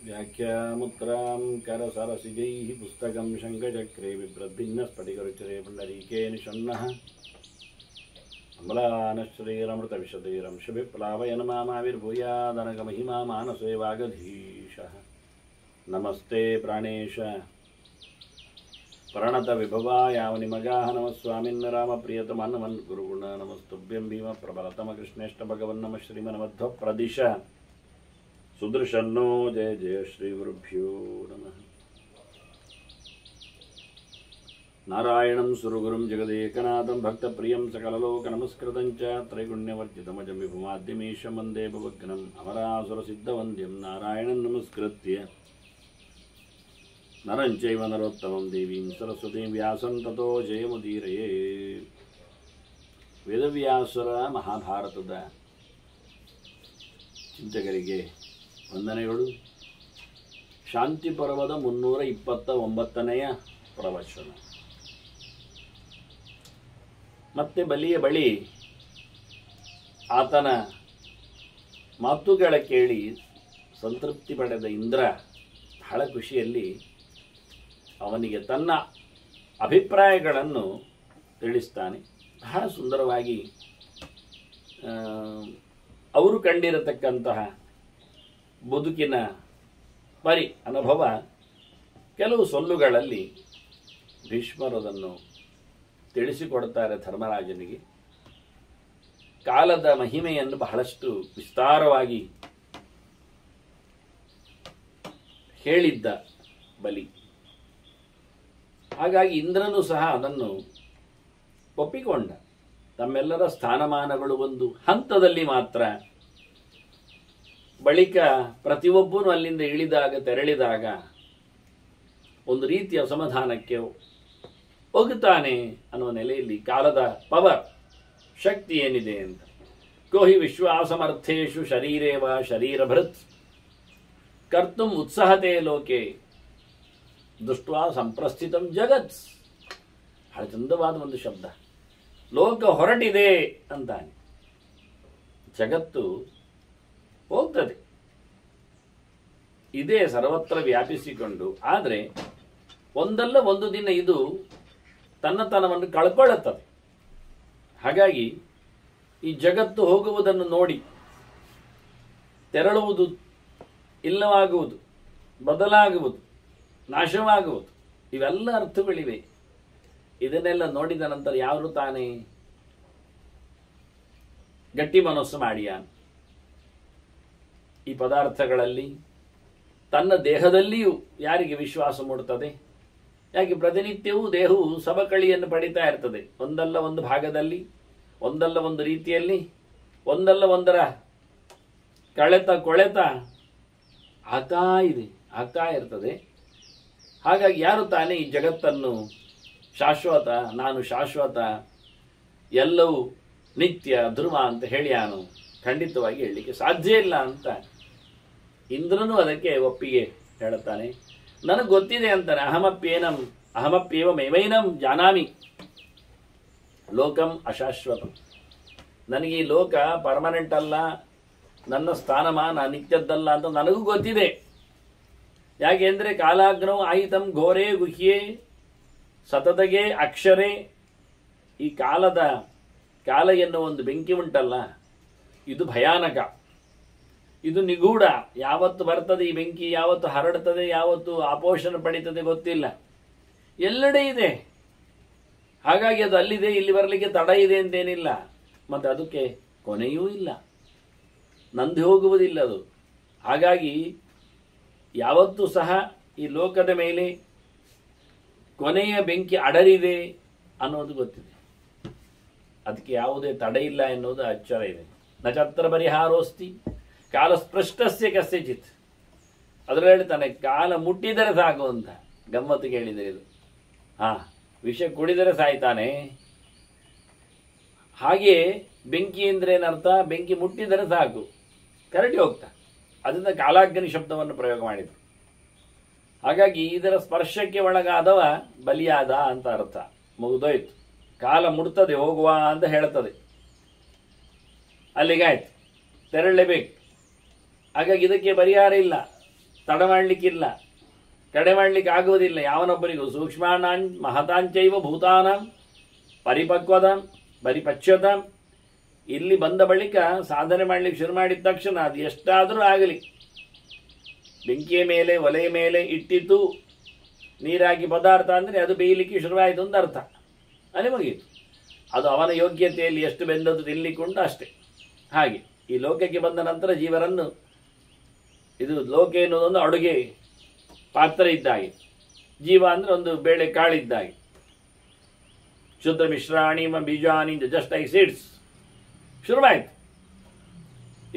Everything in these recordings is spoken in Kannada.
व्याख्यामुत्रां करसरसिजैः पुस्तकं शङ्खचक्रे बिभ्रद्भिन्नस्फटिकरुचिरे पुण्डरीके निषण्णः अम्लानश्रीरमृतविशदैरंशभिप्लावयन् मामाविर्भूयादनगमहिमा मानसे वागधीशः नमस्ते प्राणेश प्रणतविभवायावनिमगाः नमः स्वामिन् रामप्रियतमन्नमन् गुरुगुण नमस्तुभ्यं भीमप्रबलतमकृष्णेष्ट भगवन् नमः श्रीमन्मध्वप्रदिश सुदर्शन्नो जय जय श्री गुरुभ्यो नमः। नारायणं सुरगुरुं जगदेकनाथं भक्तप्रियं सकललोकनमस्कृतं च त्रैगुण्यवर्जितमजं विभुमाद्यमीशं वन्दे भवग्नम् अमरासुरसिद्धवन्द्यं नारायणं नमस्कृत्य नरं चैव नरोत्तमं देवीं सरस्वतीं व्यासं ततो जयमुदीरये। ವೇದವ್ಯಾಸರ ಮಹಾಭಾರತದ ಚಿಂತಕರಿಗೆ ವಂದನೆಗಳು. ಶಾಂತಿ ಪರ್ವದ 329ನೆಯ ಪ್ರವಚನ. ಮತ್ತೆ ಬಲಿಯ ಬಳಿ ಆತನ ಮಾತುಗಳ ಕೇಳಿ ಸಂತೃಪ್ತಿ ಪಡೆದ ಇಂದ್ರ ಬಹಳ ಖುಷಿಯಲ್ಲಿ ಅವನಿಗೆ ತನ್ನ ಅಭಿಪ್ರಾಯಗಳನ್ನು ತಿಳಿಸ್ತಾನೆ. ಬಹಳ ಸುಂದರವಾಗಿ ಅವರು ಕಂಡಿರತಕ್ಕಂತಹ ಬದುಕಿನ ಅನುಭವ ಕೆಲವು ಸೊಲ್ಲುಗಳಲ್ಲಿ ಭೀಷ್ಮರದನ್ನು ತಿಳಿಸಿಕೊಡ್ತಾರೆ ಧರ್ಮರಾಜನಿಗೆ. ಕಾಲದ ಮಹಿಮೆಯನ್ನು ಬಹಳಷ್ಟು ವಿಸ್ತಾರವಾಗಿ ಹೇಳಿದ್ದ ಬಲಿ. ಹಾಗಾಗಿ ಇಂದ್ರನು ಸಹ ಅದನ್ನು ಒಪ್ಪಿಕೊಂಡ. ತಮ್ಮೆಲ್ಲರ ಸ್ಥಾನಮಾನಗಳು ಒಂದು ಹಂತದಲ್ಲಿ ಮಾತ್ರ, ಬಳಿಕ ಪ್ರತಿಯೊಬ್ಬನು ಅಲ್ಲಿಂದ ತೆರಳಿದಾಗ ಒಂದು ರೀತಿಯ ಅಸಮಾಧಾನಕ್ಕೆ ಹೋಗುತ್ತಾನೆ ಅನ್ನುವ ನೆಲೆಯಲ್ಲಿ ಕಾಲದ ಪವರ್, ಶಕ್ತಿ ಏನಿದೆ ಅಂತ. ಕೋಹಿ ವಿಶ್ವಾಸಮರ್ಥೇಶು ಶರೀರೇವ ಶರೀರಭೃತ್ ಕರ್ತುಂ ಉತ್ಸಾಹತೆ ಲೋಕೆ ದೃಷ್ಟ್ವಾ ಸಂಪ್ರಸ್ಥಿತಂ ಜಗತ್. ಬಹಳ ಚಂದವಾದ ಒಂದು ಶಬ್ದ. ಲೋಕ ಹೊರಟಿದೆ ಅಂತಾನೆ. ಜಗತ್ತು ಹೋಗ್ತದೆ, ಇದೇ ಸರ್ವತ್ರ ವ್ಯಾಪಿಸಿಕೊಂಡು, ಆದರೆ ಒಂದಲ್ಲ ಒಂದು ದಿನ ಇದು ತನ್ನತನವನ್ನು ಕಳ್ಕೊಳ್ಳುತ್ತದೆ. ಹಾಗಾಗಿ ಈ ಜಗತ್ತು ಹೋಗುವುದನ್ನು ನೋಡಿ ತೆರಳುವುದು, ಇಲ್ಲವಾಗುವುದು, ಬದಲಾಗುವುದು, ನಾಶವಾಗುವುದು, ಇವೆಲ್ಲ ಅರ್ಥಗಳಿವೆ. ಇದನ್ನೆಲ್ಲ ನೋಡಿದ ನಂತರ ಯಾರು ತಾನೇ ಗಟ್ಟಿ ಮನಸ್ಸು ಮಾಡಿಯ ಈ ಪದಾರ್ಥಗಳಲ್ಲಿ ತನ್ನ ದೇಹದಲ್ಲಿಯೂ ಯಾರಿಗೆ ವಿಶ್ವಾಸ ಮೂಡುತ್ತದೆ? ಯಾಕೆ ಪ್ರತಿನಿತ್ಯವೂ ದೇಹವು ಸಬಕಳಿಯನ್ನು ಪಡಿತಾ ಇರ್ತದೆ. ಒಂದಲ್ಲ ಒಂದು ಭಾಗದಲ್ಲಿ, ಒಂದಲ್ಲ ಒಂದು ರೀತಿಯಲ್ಲಿ, ಒಂದಲ್ಲ ಒಂದರ ಕೊಳೆತ ಆಗ್ತಾ ಇರ್ತದೆ. ಹಾಗಾಗಿ ಯಾರು ತಾನೇ ಈ ಜಗತ್ತನ್ನು ಶಾಶ್ವತ, ನಾನು ಶಾಶ್ವತ, ಎಲ್ಲವೂ ನಿತ್ಯ ಧ್ರುವ ಅಂತ ಹೇಳ್ಯಾನು? ಖಂಡಿತವಾಗಿ ಹೇಳಲಿಕ್ಕೆ ಸಾಧ್ಯ ಇಲ್ಲ ಅಂತ ಇಂದ್ರನು ಅದಕ್ಕೆ ಒಪ್ಪಿಗೆ ಹೇಳುತ್ತಾನೆ. ನನಗೆ ಗೊತ್ತಿದೆ ಅಂತಾನೆ. ಅಹಮಪ್ಯೇವಮೇವೈನಂ ಜಾನಾಮಿ ಲೋಕಂ ಅಶಾಶ್ವತಂ. ನನಗೆ ಈ ಲೋಕ ಪರ್ಮನೆಂಟ್ ಅಲ್ಲ, ನನ್ನ ಸ್ಥಾನಮಾನ ನಿತ್ಯದ್ದಲ್ಲ ಅಂತ ನನಗೂ ಗೊತ್ತಿದೆ. ಯಾಕೆಂದ್ರೆ ಕಾಲಾಗ್ನೌ ಆಹಿತಂ ಘೋರೇ ಗುಹ್ಯೇ ಸತತಗೆ ಅಕ್ಷರೇ. ಈ ಕಾಲ ಎನ್ನುವ ಒಂದು ಬೆಂಕಿ ಉಂಟಲ್ಲ, ಇದು ಭಯಾನಕ, ಇದು ನಿಗೂಢ. ಯಾವತ್ತು ಬರ್ತದೆ ಈ ಬೆಂಕಿ, ಯಾವತ್ತು ಹರಡುತ್ತದೆ, ಯಾವತ್ತು ಆಪೋಷಣ ಪಡೀತದೆ ಗೊತ್ತಿಲ್ಲ. ಎಲ್ಲೆಡೆ ಇದೆ. ಹಾಗಾಗಿ ಅದು ಅಲ್ಲಿದೆ, ಇಲ್ಲಿ ಬರಲಿಕ್ಕೆ ತಡ ಇದೆ ಅಂತೇನಿಲ್ಲ, ಮತ್ತು ಅದಕ್ಕೆ ಕೊನೆಯೂ ಇಲ್ಲ, ನಂದಿ ಹೋಗುವುದಿಲ್ಲ ಅದು. ಹಾಗಾಗಿ ಯಾವತ್ತೂ ಸಹ ಈ ಲೋಕದ ಮೇಲೆ ಕೊನೆಯ ಬೆಂಕಿ ಅಡರಿದೆ ಅನ್ನೋದು ಗೊತ್ತಿದೆ. ಅದಕ್ಕೆ ಯಾವುದೇ ತಡೆ ಇಲ್ಲ ಎನ್ನುವುದು ಅಚ್ಚರ ಇದೆ. ನಚತ್ರ ಪರಿಹಾರೋಸ್ತಿ ಕಾಲ ಸ್ಪೃಷ್ಟಸ್ಯ ಕಸ್ಯಚಿತ್. ಅದರಲ್ಲಿ ಹೇಳ್ತಾನೆ, ಕಾಲ ಮುಟ್ಟಿದರೆ ಸಾಕು ಅಂತ. ಗಮ್ಮತ್ತು ಕೇಳಿದರೆ ಇದು. ವಿಷ ಕುಡಿದರೆ ಸಾಯ್ತಾನೆ. ಹಾಗೆ ಬೆಂಕಿ ಅಂದ್ರೆ ಏನರ್ಥ? ಬೆಂಕಿ ಮುಟ್ಟಿದರೆ ಸಾಕು, ಕರಡಿ ಹೋಗ್ತಾ. ಅದರಿಂದ ಕಾಲಾಗ್ನಿ ಶಬ್ದವನ್ನು ಪ್ರಯೋಗ ಮಾಡಿದರು. ಹಾಗಾಗಿ ಇದರ ಸ್ಪರ್ಶಕ್ಕೆ ಒಳಗಾದವ ಬಲಿಯಾದ ಅಂತ ಅರ್ಥ. ಮುಗಿದೋಯ್ತು. ಕಾಲ ಮುಡ್ತದೆ, ಹೋಗುವ ಅಂತ ಹೇಳ್ತದೆ. ಅಲ್ಲಿಗಾಯ್ತು, ತೆರಳಲೇಬೇಕು. ಹಾಗಾಗಿ ಇದಕ್ಕೆ ಪರಿಹಾರ ಇಲ್ಲ. ತಡ ಮಾಡಲಿಕ್ಕಿಲ್ಲ, ತಡೆ ಮಾಡಲಿಕ್ಕೆ ಆಗುವುದಿಲ್ಲ ಯಾವನೊಬ್ಬರಿಗೂ. ಸೂಕ್ಷ್ಮಾನಾಂ ಮಹತಾಂಚೈವ ಭೂತಾನಾಂ ಪರಿಪಚ್ಯತ. ಇಲ್ಲಿ ಬಂದ ಬಳಿಕ ಸಾಧನೆ ಮಾಡಲಿಕ್ಕೆ ಶುರು ಮಾಡಿದ ತಕ್ಷಣ ಅದು ಎಷ್ಟಾದರೂ ಆಗಲಿ, ಬೆಂಕಿಯ ಮೇಲೆ ಒಲೆಯ ಮೇಲೆ ಇಟ್ಟಿದ್ದು ನೀರಾಗಿ ಪದಾರ್ಥ ಅಂದರೆ ಅದು ಬೇಯಲಿಕ್ಕೆ ಶುರುವಾಯಿತು ಅಂತ ಅರ್ಥ, ಅಲ್ಲಿ ಮುಗಿಯಿತು. ಅದು ಅವನ ಯೋಗ್ಯತೆಯಲ್ಲಿ ಎಷ್ಟು ಬೆಂದದ್ದು ತಿನ್ನಲಿಕ್ಕುಂಟು ಅಷ್ಟೇ. ಹಾಗೆ ಈ ಲೋಕಕ್ಕೆ ಬಂದ ನಂತರ ಜೀವರನ್ನು, ಇದು ಲೋಕ ಎನ್ನುವುದೊಂದು ಅಡುಗೆ ಪಾತ್ರ ಇದ್ದಾಗೆ, ಜೀವ ಅಂದರೆ ಒಂದು ಬೇಳೆ ಕಾಳಿದ್ದಾಗೆ. ಶುದ್ಧ ಮಿಶ್ರಾಣಿ ಬೀಜಾನಿ ಜಸ್ಟ್ ಲೈಕ್ ಸೀಡ್ಸ್. ಶುರುವಾಯಿತು.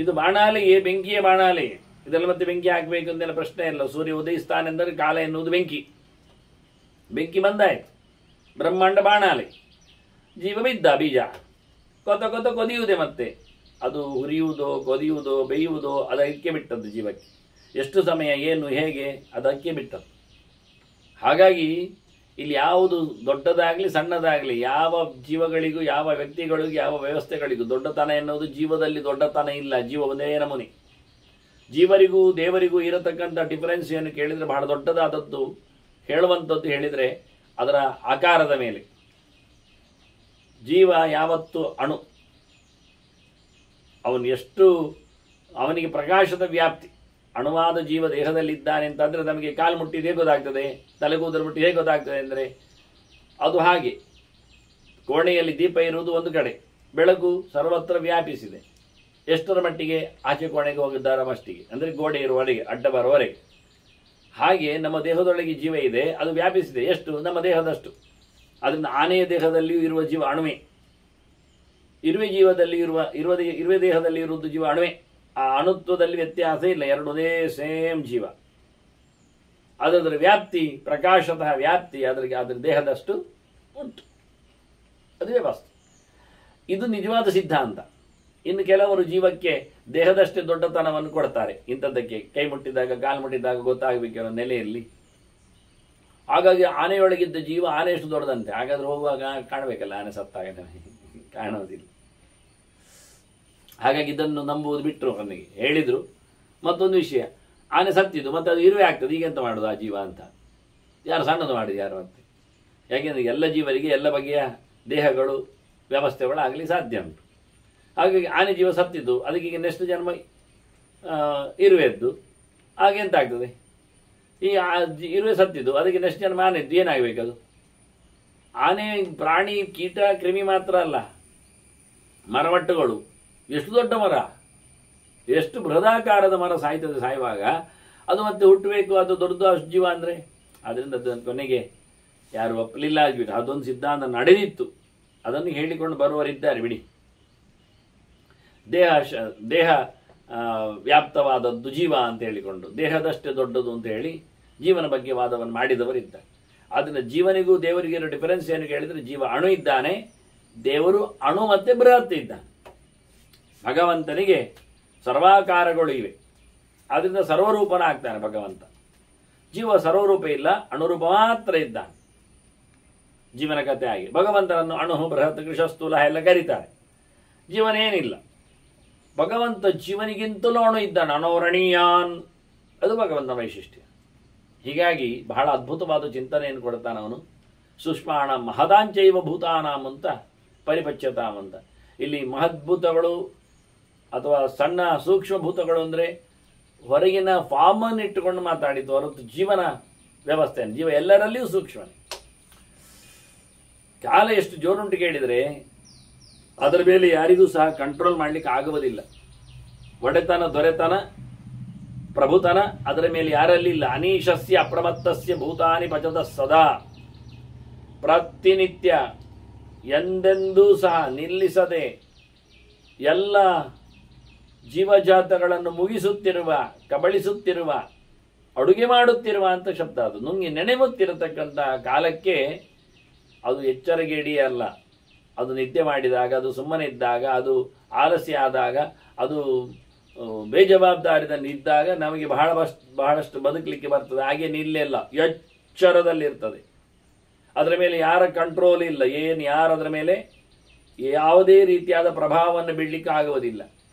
ಇದು ಬಾಣಾಲೆಯೇ, ಬೆಂಕಿಯ ಬಾಣಾಲೆಯೇ. ಇದೆಲ್ಲ ಮತ್ತೆ ಬೆಂಕಿ ಹಾಕಬೇಕು ಅಂತೆಲ್ಲ ಪ್ರಶ್ನೆ ಇಲ್ಲ. ಸೂರ್ಯ ಉದಯಿಸ್ತಾನೆಂದರೆ ಕಾಲ ಎನ್ನುವುದು ಬೆಂಕಿ, ಬೆಂಕಿ ಬಂದಾಯಿತು. ಬ್ರಹ್ಮಾಂಡ ಬಾಣಾಲೆ, ಜೀವ ಬಿದ್ದ ಬೀಜ, ಕೊತ ಕೊದಿಯುವುದೇ. ಮತ್ತೆ ಅದು ಹುರಿಯುವುದೋ ಕೊದಿಯುವುದೋ ಬೇಯುವುದೋ ಅದಕ್ಕೆ ಬಿಟ್ಟದ್ದು ಜೀವಕ್ಕೆ. ಎಷ್ಟು ಸಮಯ ಏನು ಹೇಗೆ ಅದಕ್ಕೆ ಬಿಟ್ಟದ್ದು. ಹಾಗಾಗಿ ಇಲ್ಲಿ ಯಾವುದು ದೊಡ್ಡದಾಗಲಿ ಸಣ್ಣದಾಗಲಿ, ಯಾವ ಜೀವಗಳಿಗೂ ಯಾವ ವ್ಯಕ್ತಿಗಳಿಗೂ ಯಾವ ವ್ಯವಸ್ಥೆಗಳಿಗೂ ದೊಡ್ಡತನ ಎನ್ನುವುದು ಜೀವದಲ್ಲಿ ದೊಡ್ಡತನ ಇಲ್ಲ. ಜೀವ ಒಂದೇ ನಮೂನೆ. ಜೀವರಿಗೂ ದೇವರಿಗೂ ಇರತಕ್ಕಂಥ ಡಿಫರೆನ್ಸ್ ಏನು ಕೇಳಿದರೆ ಬಹಳ ದೊಡ್ಡದಾದದ್ದು ಹೇಳುವಂಥದ್ದು ಹೇಳಿದರೆ ಅದರ ಆಕಾರದ ಮೇಲೆ. ಜೀವ ಯಾವತ್ತು ಅಣು, ಅವನಿಗೆ ಪ್ರಕಾಶದ ವ್ಯಾಪ್ತಿ. ಅಣುವಾದ ಜೀವ ದೇಹದಲ್ಲಿದ್ದಾನೆ ಅಂತಂದರೆ ನಮಗೆ ಕಾಲು ಮುಟ್ಟಿದ ಹೇಗೆ ಗೊತ್ತಾಗ್ತದೆ, ತಲೆಗೂದಲು ಮುಟ್ಟಿ ಹೇಗೆ ಗೊತ್ತಾಗ್ತದೆ ಅಂದರೆ ಅದು ಹಾಗೆ. ಕೋಣೆಯಲ್ಲಿ ದೀಪ ಇರುವುದು ಒಂದು ಕಡೆ, ಬೆಳಕು ಸರ್ವತ್ರ ವ್ಯಾಪಿಸಿದೆ. ಎಷ್ಟರ ಮಟ್ಟಿಗೆ ಆಚೆ ಕೋಣೆಗೆ ಹೋಗಿದ್ದಾರ ಮಷ್ಟಿಗೆ, ಅಂದರೆ ಗೋಡೆ ಇರುವವರೆಗೆ, ಅಡ್ಡ ಬರುವವರೆಗೆ. ಹಾಗೆ ನಮ್ಮ ದೇಹದೊಳಗೆ ಜೀವ ಇದೆ, ಅದು ವ್ಯಾಪಿಸಿದೆ. ಎಷ್ಟು? ನಮ್ಮ ದೇಹದಷ್ಟು. ಅದರಿಂದ ಆನೆಯ ದೇಹದಲ್ಲಿಯೂ ಇರುವ ಜೀವ ಅಣುವೆ, ಇರುವೆ ದೇಹದಲ್ಲಿ ಇರುವುದು ಜೀವ ಅಣುವೆ. ಆ ಅಣುತ್ವದಲ್ಲಿ ವ್ಯತ್ಯಾಸ ಇಲ್ಲ, ಎರಡು ಒಂದೇ ಸೇಮ್ ಜೀವ. ಅದರ ವ್ಯಾಪ್ತಿ, ಪ್ರಕಾಶತಃ ವ್ಯಾಪ್ತಿ ಅದರ ದೇಹದಷ್ಟು ಉಂಟು. ಅದುವೇ ವಾಸ್ತು. ಇದು ನಿಜವಾದ ಸಿದ್ಧಾಂತ. ಇನ್ನು ಕೆಲವರು ಜೀವಕ್ಕೆ ದೇಹದಷ್ಟೇ ದೊಡ್ಡತನವನ್ನು ಕೊಡ್ತಾರೆ. ಇಂಥದ್ದಕ್ಕೆ ಕೈ ಮುಟ್ಟಿದಾಗ ಕಾಲು ಮುಟ್ಟಿದಾಗ ಗೊತ್ತಾಗಬೇಕಿರೋ ನೆಲೆಯಲ್ಲಿ. ಹಾಗಾಗಿ ಆನೆಯೊಳಗಿದ್ದ ಜೀವ ಆನೆ ಎಷ್ಟು ದೊಡ್ಡದಂತೆ. ಹಾಗಾದ್ರೆ ಹೋಗುವಾಗ ಕಾಣಬೇಕಲ್ಲ, ಆನೆ ಸತ್ತಾಗ ಕಾಣೋದಿಲ್ಲ. ಹಾಗಾಗಿ ಇದನ್ನು ನಂಬುವುದು ಬಿಟ್ಟರು. ಅವನಿಗೆ ಹೇಳಿದರು. ಮತ್ತೊಂದು ವಿಷಯ, ಆನೆ ಸತ್ತಿದ್ದು ಮತ್ತೆ ಅದು ಇರುವೆ ಆಗ್ತದೆ, ಈಗೆಂತ ಮಾಡೋದು ಆ ಜೀವ ಅಂತ. ಯಾರು ಸಣ್ಣದು ಮಾಡಿದ್ರು ಯಾರು ಮತ್ತೆ? ಯಾಕೆಂದರೆ ಎಲ್ಲ ಜೀವರಿಗೆ ಎಲ್ಲ ಬಗೆಯ ದೇಹಗಳು ವ್ಯವಸ್ಥೆಗಳು ಆಗಲಿ ಸಾಧ್ಯ ಉಂಟು. ಹಾಗಾಗಿ ಆನೆ ಜೀವ ಸತ್ತಿದ್ದು, ಅದಕ್ಕೆ ನೆಕ್ಸ್ಟ್ ಜನ್ಮ ಇರುವೆದ್ದು, ಹಾಗೆಂತ ಆಗ್ತದೆ? ಈ ಇರುವೆ ಸತ್ತಿದ್ದು, ಅದಕ್ಕೆ ನೆಕ್ಸ್ಟ್ ಜನ್ಮ ಆನೆದ್ದು, ಏನಾಗಬೇಕದು? ಆನೆ ಪ್ರಾಣಿ ಕೀಟ ಕ್ರಿಮಿ ಮಾತ್ರ ಅಲ್ಲ, ಮರವಟ್ಟುಗಳು. ಎಷ್ಟು ದೊಡ್ಡ ಮರ, ಎಷ್ಟು ಬೃಹದಾಕಾರದ ಮರ ಸಾಯುವಾಗ ಅದು ಮತ್ತೆ ಹುಟ್ಟಬೇಕು, ಅದು ದೊಡ್ಡದು ಅಷ್ಟು ಜೀವ ಅಂದರೆ. ಅದರಿಂದ ಅದನ್ನು ಕೊನೆಗೆ ಯಾರು ಒಪ್ಪಲಿಲ್ಲ ಆಗಿಬಿಟ್ಟು. ಅದೊಂದು ಸಿದ್ಧಾಂತ ನಡೆದಿತ್ತು, ಅದನ್ನು ಹೇಳಿಕೊಂಡು ಬರುವವರಿದ್ದಾರೆ ಬಿಡಿ. ದೇಹ ವ್ಯಾಪ್ತವಾದದ್ದು ಜೀವ ಅಂತ ಹೇಳಿಕೊಂಡು, ದೇಹದಷ್ಟೇ ದೊಡ್ಡದು ಅಂತ ಹೇಳಿ ಜೀವನ ಬಗ್ಗೆ ವಾದವನ್ನು ಮಾಡಿದವರಿದ್ದಾರೆ. ಅದನ್ನು ಜೀವನಿಗೂ ದೇವರಿಗೂ ಇರೋ ಡಿಫರೆನ್ಸ್ ಏನು ಕೇಳಿದರೆ, ಜೀವ ಅಣು ಇದ್ದಾನೆ, ದೇವರು ಅಣು ಮತ್ತೆ ಬೃಹತ್ ಇದ್ದಾನೆ. ಭಗವಂತನಿಗೆ ಸರ್ವಾಕಾರಗಳು ಇವೆ, ಆದ್ದರಿಂದ ಸರ್ವರೂಪನ ಆಗ್ತಾನೆ ಭಗವಂತ. ಜೀವ ಸರ್ವರೂಪ ಇಲ್ಲ, ಅಣುರೂಪ ಮಾತ್ರ ಇದ್ದಾನೆ. ಜೀವನ ಕಥೆ ಆಗಿ ಭಗವಂತನನ್ನು ಅಣು ಬೃಹತ್ ಕೃಷಸ್ಥೂಲ ಎಲ್ಲ ಕರೀತಾರೆ. ಜೀವನೇನಿಲ್ಲ. ಭಗವಂತ ಜೀವನಿಗಿಂತಲೂ ಅಣು ಇದ್ದಾನೆ, ಅಣೋರಣೀಯಾನ್. ಅದು ಭಗವಂತನ ವೈಶಿಷ್ಟ್ಯ. ಹೀಗಾಗಿ ಬಹಳ ಅದ್ಭುತವಾದ ಚಿಂತನೆಯನ್ನು ಕೊಡ್ತಾನೆ ಅವನು. ಸೂಕ್ಷ್ಮಾಣ ಮಹದಾಂಚೈವ ಭೂತಾನಾಂ ಅಂತ ಪರಿಪಚ್ಯತಾಂ ಅಂತ. ಇಲ್ಲಿ ಮಹದ್ಭೂತಗಳು ಅಥವಾ ಸಣ್ಣ ಸೂಕ್ಷ್ಮ ಭೂತಗಳು ಅಂದರೆ ಹೊರಗಿನ ಫಾರ್ಮನ್ನು ಇಟ್ಟುಕೊಂಡು ಮಾತಾಡಿದ್ದು ಹೊರತು ಜೀವನ ವ್ಯವಸ್ಥೆ, ಜೀವ ಎಲ್ಲರಲ್ಲಿಯೂ ಸೂಕ್ಷ್ಮನೇ. ಕಾಲ ಎಷ್ಟು ಜೋರುಂಟು ಕೇಳಿದರೆ ಅದರ ಮೇಲೆ ಯಾರಿಗೂ ಸಹ ಕಂಟ್ರೋಲ್ ಮಾಡಲಿಕ್ಕೆ ಆಗುವುದಿಲ್ಲ. ಒಡೆತನ, ದೊರೆತನ, ಪ್ರಭುತನ ಅದರ ಮೇಲೆ ಯಾರಲ್ಲಿ ಇಲ್ಲ. ಅನೀಶಸ್ಯ ಅಪ್ರಮತ್ತಸ್ಯ ಭೂತಾನಿ ಪಚತ ಸದಾ. ಪ್ರತಿನಿತ್ಯ ಎಂದೆಂದೂ ಸಹ ನಿಲ್ಲಿಸದೆ ಎಲ್ಲ ಜೀವಜಾತಗಳನ್ನು ಮುಗಿಸುತ್ತಿರುವ, ಕಬಳಿಸುತ್ತಿರುವ, ಅಡುಗೆ ಮಾಡುತ್ತಿರುವ ಅಂತ ಶಬ್ದ. ಅದು ನುಂಗಿ ನೆನೆಯುತ್ತಿರತಕ್ಕಂಥ ಕಾಲಕ್ಕೆ ಅದು ಎಚ್ಚರಗೇಡಿ ಅಲ್ಲ. ಅದು ನಿದ್ದೆ ಮಾಡಿದಾಗ, ಅದು ಸುಮ್ಮನೆ ಇದ್ದಾಗ, ಅದು ಆಲಸ್ಯ ಆದಾಗ, ಅದು ಬೇಜವಾಬ್ದಾರಿದಲ್ಲಿ ಇದ್ದಾಗ ನಮಗೆ ಬಹಳಷ್ಟು ಬದುಕಲಿಕ್ಕೆ ಬರ್ತದೆ. ಹಾಗೆ ನಿಲ್ಲೆಲ್ಲ ಎಚ್ಚರದಲ್ಲಿರ್ತದೆ. ಅದರ ಮೇಲೆ ಯಾರ ಕಂಟ್ರೋಲ್ ಇಲ್ಲ, ಯಾರು ಅದರ ಮೇಲೆ ಯಾವುದೇ ರೀತಿಯಾದ ಪ್ರಭಾವವನ್ನು ಬಿಡಲಿಕ್ಕೆ ಆಗುವುದಿಲ್ಲ.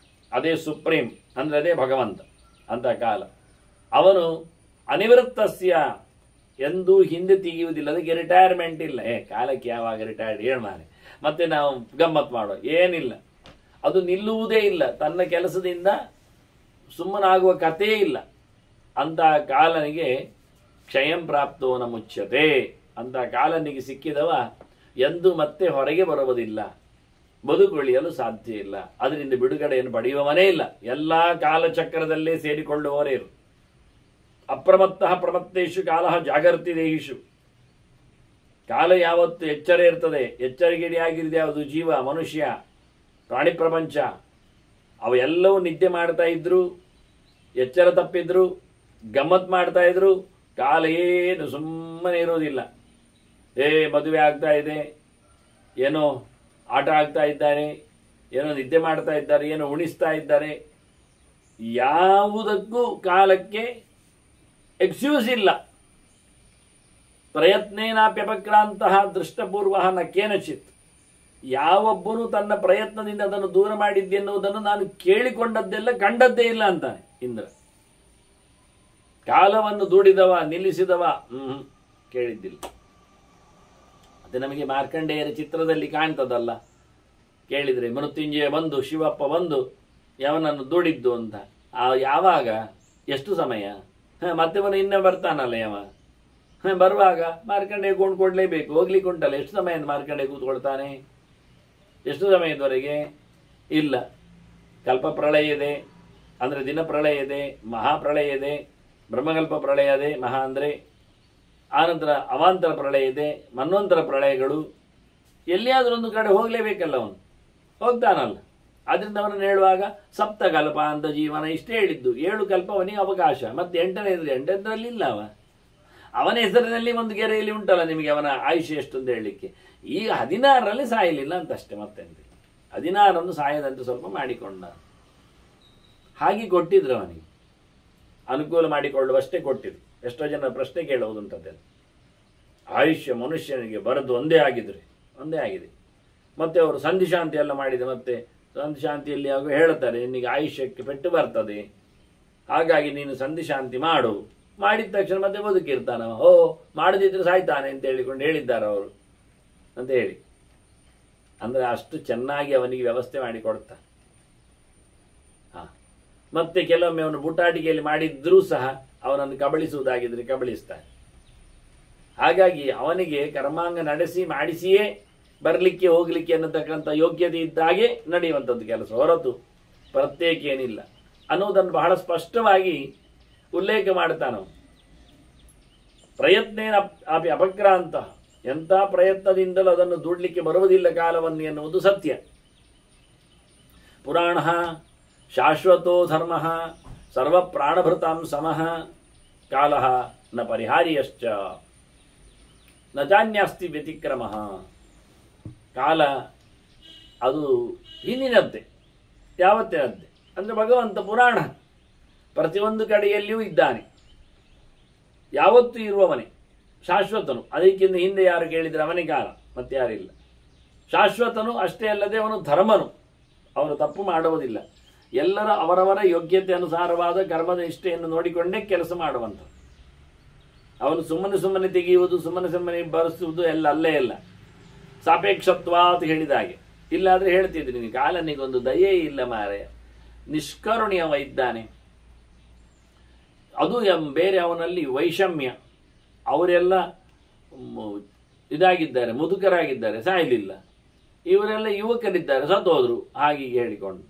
ಅದೇ ಸುಪ್ರೀಂ ಅಂದರೆ ಅದೇ ಭಗವಂತ ಅಂತ ಕಾಲ. ಅವನು ಅನಿವೃತ್ತಸ್ಯ ಎಂದೂ ಹಿಂದೆ ತೆಗೆಯುವುದಿಲ್ಲ. ಅದಕ್ಕೆ ರಿಟೈರ್ಮೆಂಟ್ ಇಲ್ಲ. ಕಾಲಕ್ಕೆ ಯಾವಾಗ ರಿಟೈರ್ಡ್ ಹೇಳ್ಮಾನೆ, ಮತ್ತೆ ನಾವು ಗಮ್ಮತ್ ಮಾಡೋ ಏನಿಲ್ಲ. ಅದು ನಿಲ್ಲುವುದೇ ಇಲ್ಲ. ತನ್ನ ಕೆಲಸದಿಂದ ಸುಮ್ಮನಾಗುವ ಕಥೆಯೇ ಇಲ್ಲ. ಅಂತಹ ಕಾಲನಿಗೆ ಕ್ಷಯಂ ಪ್ರಾಪ್ತೋನ ಮುಚ್ಯತೆ. ಅಂತಹ ಕಾಲನಿಗೆ ಸಿಕ್ಕಿದವ ಎಂದು ಮತ್ತೆ ಹೊರಗೆ ಬರುವುದಿಲ್ಲ, ಬದುಕುಳಿಯಲು ಸಾಧ್ಯ ಇಲ್ಲ. ಅದರಿಂದ ಬಿಡುಗಡೆಯನ್ನು ಪಡೆಯುವವನೇ ಇಲ್ಲ. ಎಲ್ಲಾ ಕಾಲಚಕ್ರದಲ್ಲೇ ಸೇರಿಕೊಳ್ಳುವವರೇ ಇರು. ಅಪ್ರಮತ್ತಃ ಪ್ರಮತ್ತೇಶು ಕಾಲಃ ಜಾಗರ್ತಿ ದೇಹಿಷು. ಕಾಲ ಯಾವತ್ತು ಎಚ್ಚರ ಇರ್ತದೆ. ಎಚ್ಚರಿಕೆಯಾಗಿರಿದೆ ಯಾವುದು? ಜೀವ, ಮನುಷ್ಯ, ಪ್ರಾಣಿ ಪ್ರಪಂಚ. ಅವೆಲ್ಲವೂ ನಿದ್ದೆ ಮಾಡ್ತಾ ಇದ್ರು, ಎಚ್ಚರ ತಪ್ಪಿದ್ರು, ಗಮ್ಮತ್ ಮಾಡ್ತಾ ಇದ್ರು. ಕಾಲ ಏನು ಸುಮ್ಮನೆ ಇರೋದಿಲ್ಲ. ಮದುವೆ ಆಗ್ತಾ ಇದೆ, ಏನೋ ಆಟ ಆಗ್ತಾ ಇದ್ದಾರೆ, ಏನೋ ನಿದ್ದೆ ಮಾಡ್ತಾ ಇದ್ದಾರೆ, ಏನೋ ಉಣಿಸ್ತಾ ಇದ್ದಾರೆ. ಯಾವುದಕ್ಕೂ ಕಾಲಕ್ಕೆ ಎಕ್ಸ್ಕ್ಯೂಸ್ ಇಲ್ಲ. ಪ್ರಯತ್ನೇನಾಪ್ಯಪಕ್ರಾಂತಹ ದೃಷ್ಟಪೂರ್ವ ನ ಕೇನಚಿತ್. ಯಾವೊಬ್ಬನು ತನ್ನ ಪ್ರಯತ್ನದಿಂದ ಅದನ್ನು ದೂರ ಮಾಡಿದ್ದೆನ್ನುವುದನ್ನು ನಾನು ಕೇಳಿಕೊಂಡದ್ದೆಲ್ಲ ಕಂಡದ್ದೇ ಇಲ್ಲ ಅಂತಾನೆ ಇಂದ್ರ. ಕಾಲವನ್ನು ದೂಡಿದವ, ನಿಲ್ಲಿಸಿದವ ಕೇಳಿದ್ದಿಲ್ಲ. ಅದು ನಮಗೆ ಮಾರ್ಕಂಡೇಯರ ಚಿತ್ರದಲ್ಲಿ ಕಾಣ್ತದಲ್ಲ. ಕೇಳಿದ್ರೆ ಮೃತ್ಯುಂಜಯ ಬಂದು, ಶಿವಪ್ಪ ಬಂದು ಯಾವನನ್ನು ದೂಡಿದ್ದು ಅಂತ. ಯಾವಾಗ, ಎಷ್ಟು ಸಮಯ? ಮತ್ತೆ ಅವನು ಇನ್ನೂ ಬರ್ತಾನಲ್ಲ ಯಾವ. ಬರುವಾಗ ಮಾರ್ಕಂಡೇಯ ಕೊಂಡ್ಕೊಡ್ಲೇಬೇಕು. ಹೋಗ್ಲಿಕ್ಕೆ ಉಂಟಲ್ಲ. ಎಷ್ಟು ಸಮಯ ಮಾರ್ಕಂಡೇಯ ಕೂತ್ಕೊಳ್ತಾನೆ? ಎಷ್ಟು ಸಮಯದವರೆಗೆ? ಇಲ್ಲ. ಕಲ್ಪ ಪ್ರಳಯ ಇದೆ, ಅಂದ್ರೆ ದಿನ ಪ್ರಳಯ ಇದೆ, ಮಹಾಪ್ರಳಯ ಇದೆ, ಬ್ರಹ್ಮಕಲ್ಪ ಪ್ರಳಯ ಇದೆ, ಮಹಾ ಅಂದ್ರೆ. ಆನಂತರ ಅವಾಂತರ ಪ್ರಳಯ ಇದೆ, ಮನ್ವಂತರ ಪ್ರಳಯಗಳು. ಎಲ್ಲಿಯಾದ್ರೂ ಒಂದು ಕಡೆ ಹೋಗ್ಲೇಬೇಕಲ್ಲ ಅವನು. ಹೋಗ್ತಾನಲ್ಲ. ಆದ್ರಿಂದ ಅವನನ್ನು ಹೇಳುವಾಗ ಸಪ್ತಕಲ್ಪ ಅಂತ ಜೀವನ ಇಷ್ಟೇ ಹೇಳಿದ್ದು. 7 ಕಲ್ಪ ಅವನಿಗೆ ಅವಕಾಶ. ಮತ್ತೆ 8ನೇದ್ರಲ್ಲಿ ಇಲ್ಲ ಅವ. ಅವನ ಹೆಸರಿನಲ್ಲಿ ಒಂದು ಗೆರೆಯಲ್ಲಿ ಉಂಟಲ್ಲ ನಿಮಗೆ ಅವನ ಆಯುಷ್ಯ ಎಷ್ಟು ಅಂತ ಹೇಳಲಿಕ್ಕೆ. ಈಗ 16ರಲ್ಲಿ ಸಾಯಲಿಲ್ಲ ಅಂತಷ್ಟೇ. ಮತ್ತೆ 16 ಸಾಯದಂತೆ ಸ್ವಲ್ಪ ಮಾಡಿಕೊಂಡ. ಹಾಗೆ ಕೊಟ್ಟಿದ್ರು ಅವನಿಗೆ, ಅನುಕೂಲ ಮಾಡಿಕೊಳ್ಳುವಷ್ಟೇ ಕೊಟ್ಟಿದ್ರು. ಎಷ್ಟೋ ಜನ ಪ್ರಶ್ನೆ ಕೇಳುವುದುಂಟದ್ದೆಲ್ಲ. ಆಯುಷ್ಯ ಮನುಷ್ಯನಿಗೆ ಬರೆದು ಒಂದೇ ಆಗಿದ್ರೆ ಒಂದೇ ಆಗಿದೆ. ಮತ್ತೆ ಅವರು ಸಂಧಿಶಾಂತಿ ಎಲ್ಲ ಮಾಡಿದೆ. ಮತ್ತೆ ಸಂಧಿಶಾಂತಿಯಲ್ಲಿ ಆಗ ಹೇಳ್ತಾರೆ, ನಿನಗೆ ಆಯುಷ್ಯಕ್ಕೆ ಪೆಟ್ಟು ಬರ್ತದೆ, ಹಾಗಾಗಿ ನೀನು ಸಂಧಿಶಾಂತಿ ಮಾಡು. ಮಾಡಿದ ತಕ್ಷಣ ಮತ್ತೆ ಬದುಕಿರ್ತಾನವ. ಮಾಡದಿದ್ರೆ ಸಾಯ್ತಾನೆ ಅಂತ ಹೇಳಿಕೊಂಡು ಹೇಳಿದ್ದಾರೆ ಅವರು ಅಂತ ಹೇಳಿ. ಅಂದ್ರೆ ಅಷ್ಟು ಚೆನ್ನಾಗಿ ಅವನಿಗೆ ವ್ಯವಸ್ಥೆ ಮಾಡಿ ಕೊಡ್ತಾನೆ. ಮತ್ತೆ ಕೆಲವೊಮ್ಮೆ ಅವನು ಬುಟಾಟಿಕೆಯಲ್ಲಿ ಮಾಡಿದ್ರೂ ಸಹ ಅವನನ್ನು ಕಬಳಿಸುವುದಾಗಿದ್ರೆ ಕಬಳಿಸ್ತಾನೆ. ಹಾಗಾಗಿ ಅವನಿಗೆ ಕರ್ಮಾಂಗ ನಡೆಸಿ ಮಾಡಿಸಿಯೇ ಬರಲಿಕ್ಕೆ ಹೋಗ್ಲಿಕ್ಕೆ ಅನ್ನತಕ್ಕಂಥ ಯೋಗ್ಯತೆ ಇದ್ದಾಗೆ ನಡೆಯುವಂಥದ್ದು ಕೆಲಸ, ಹೊರತು ಪ್ರತ್ಯೇಕ ಏನಿಲ್ಲ ಅನ್ನೋದನ್ನು ಬಹಳ ಸ್ಪಷ್ಟವಾಗಿ ಉಲ್ಲೇಖ ಮಾಡ್ತಾನವ. ಪ್ರಯತ್ನೇನ ಅಪಕ್ರಾಂತ. ಎಂಥ ಪ್ರಯತ್ನದಿಂದಲೂ ಅದನ್ನು ದೂಡ್ಲಿಕ್ಕೆ ಬರುವುದಿಲ್ಲ ಕಾಲವನ್ನು ಎನ್ನುವುದು ಸತ್ಯ. ಪುರಾಣ ಶಾಶ್ವತೋ ಧರ್ಮ ಸರ್ವ ಪ್ರಾಣಭೃತಾಂ ಸಮಃ ಕಾಲ ನ ಪರಿಹಾರ್ಯಶ್ಚ ನ ಜಾನ್ಯಾಸ್ತಿ ವ್ಯತಿಕ್ರಮ. ಕಾಲ ಅದು ಹಿಂದಿನದ್ದೇ, ಯಾವತ್ತಿನದ್ದೇ. ಅಂದ್ರೆ ಭಗವಂತ ಪುರಾಣ ಪ್ರತಿಯೊಂದು ಕಡೆಯಲ್ಲಿಯೂ ಇದ್ದಾನೆ, ಯಾವತ್ತೂ ಇರುವವನೇ, ಶಾಶ್ವತನು. ಅದಕ್ಕಿಂತ ಹಿಂದೆ ಯಾರು ಕೇಳಿದರೆ ಅವನೇ ಕಾಲ, ಮತ್ತೆ ಯಾರಿಲ್ಲ. ಶಾಶ್ವತನು ಅಷ್ಟೇ ಅಲ್ಲದೆ ಅವನು ಧರ್ಮನು. ಅವನು ತಪ್ಪು ಮಾಡುವುದಿಲ್ಲ. ಎಲ್ಲರ ಅವರವರ ಯೋಗ್ಯತೆ ಅನುಸಾರವಾದ ಕರ್ಮದ ನಿಷ್ಠೆಯನ್ನು ನೋಡಿಕೊಂಡೇ ಕೆಲಸ ಮಾಡುವಂಥ. ಅವನು ಸುಮ್ಮನೆ ತೆಗೆಯುವುದು, ಸುಮ್ಮನೆ ಬರೆಸುವುದು ಎಲ್ಲ ಅಲ್ಲೇ ಇಲ್ಲ. ಸಾಪೇಕ್ಷತ್ವ ಅಂತ ಹೇಳಿದ ಹಾಗೆ. ಇಲ್ಲಾದ್ರೆ ಹೇಳ್ತಿದ್ರಿ ನೀವು, ಕಾಲನಿಗೊಂದು ದಯೆ ಇಲ್ಲ ಮಾರೆ, ನಿಷ್ಕರುಣಿಯವ ಇದ್ದಾನೆ. ಅದು ಬೇರೆ ಅವನಲ್ಲಿ ವೈಷಮ್ಯ. ಅವರೆಲ್ಲ ಇದಾಗಿದ್ದಾರೆ, ಮುದುಕರಾಗಿದ್ದಾರೆ, ಸಾಯಲಿಲ್ಲ. ಇವರೆಲ್ಲ ಯುವಕರಿದ್ದಾರೆ, ಸತ್ತೋದ್ರು ಹಾಗೀಗೆ ಹೇಳಿಕೊಂಡು.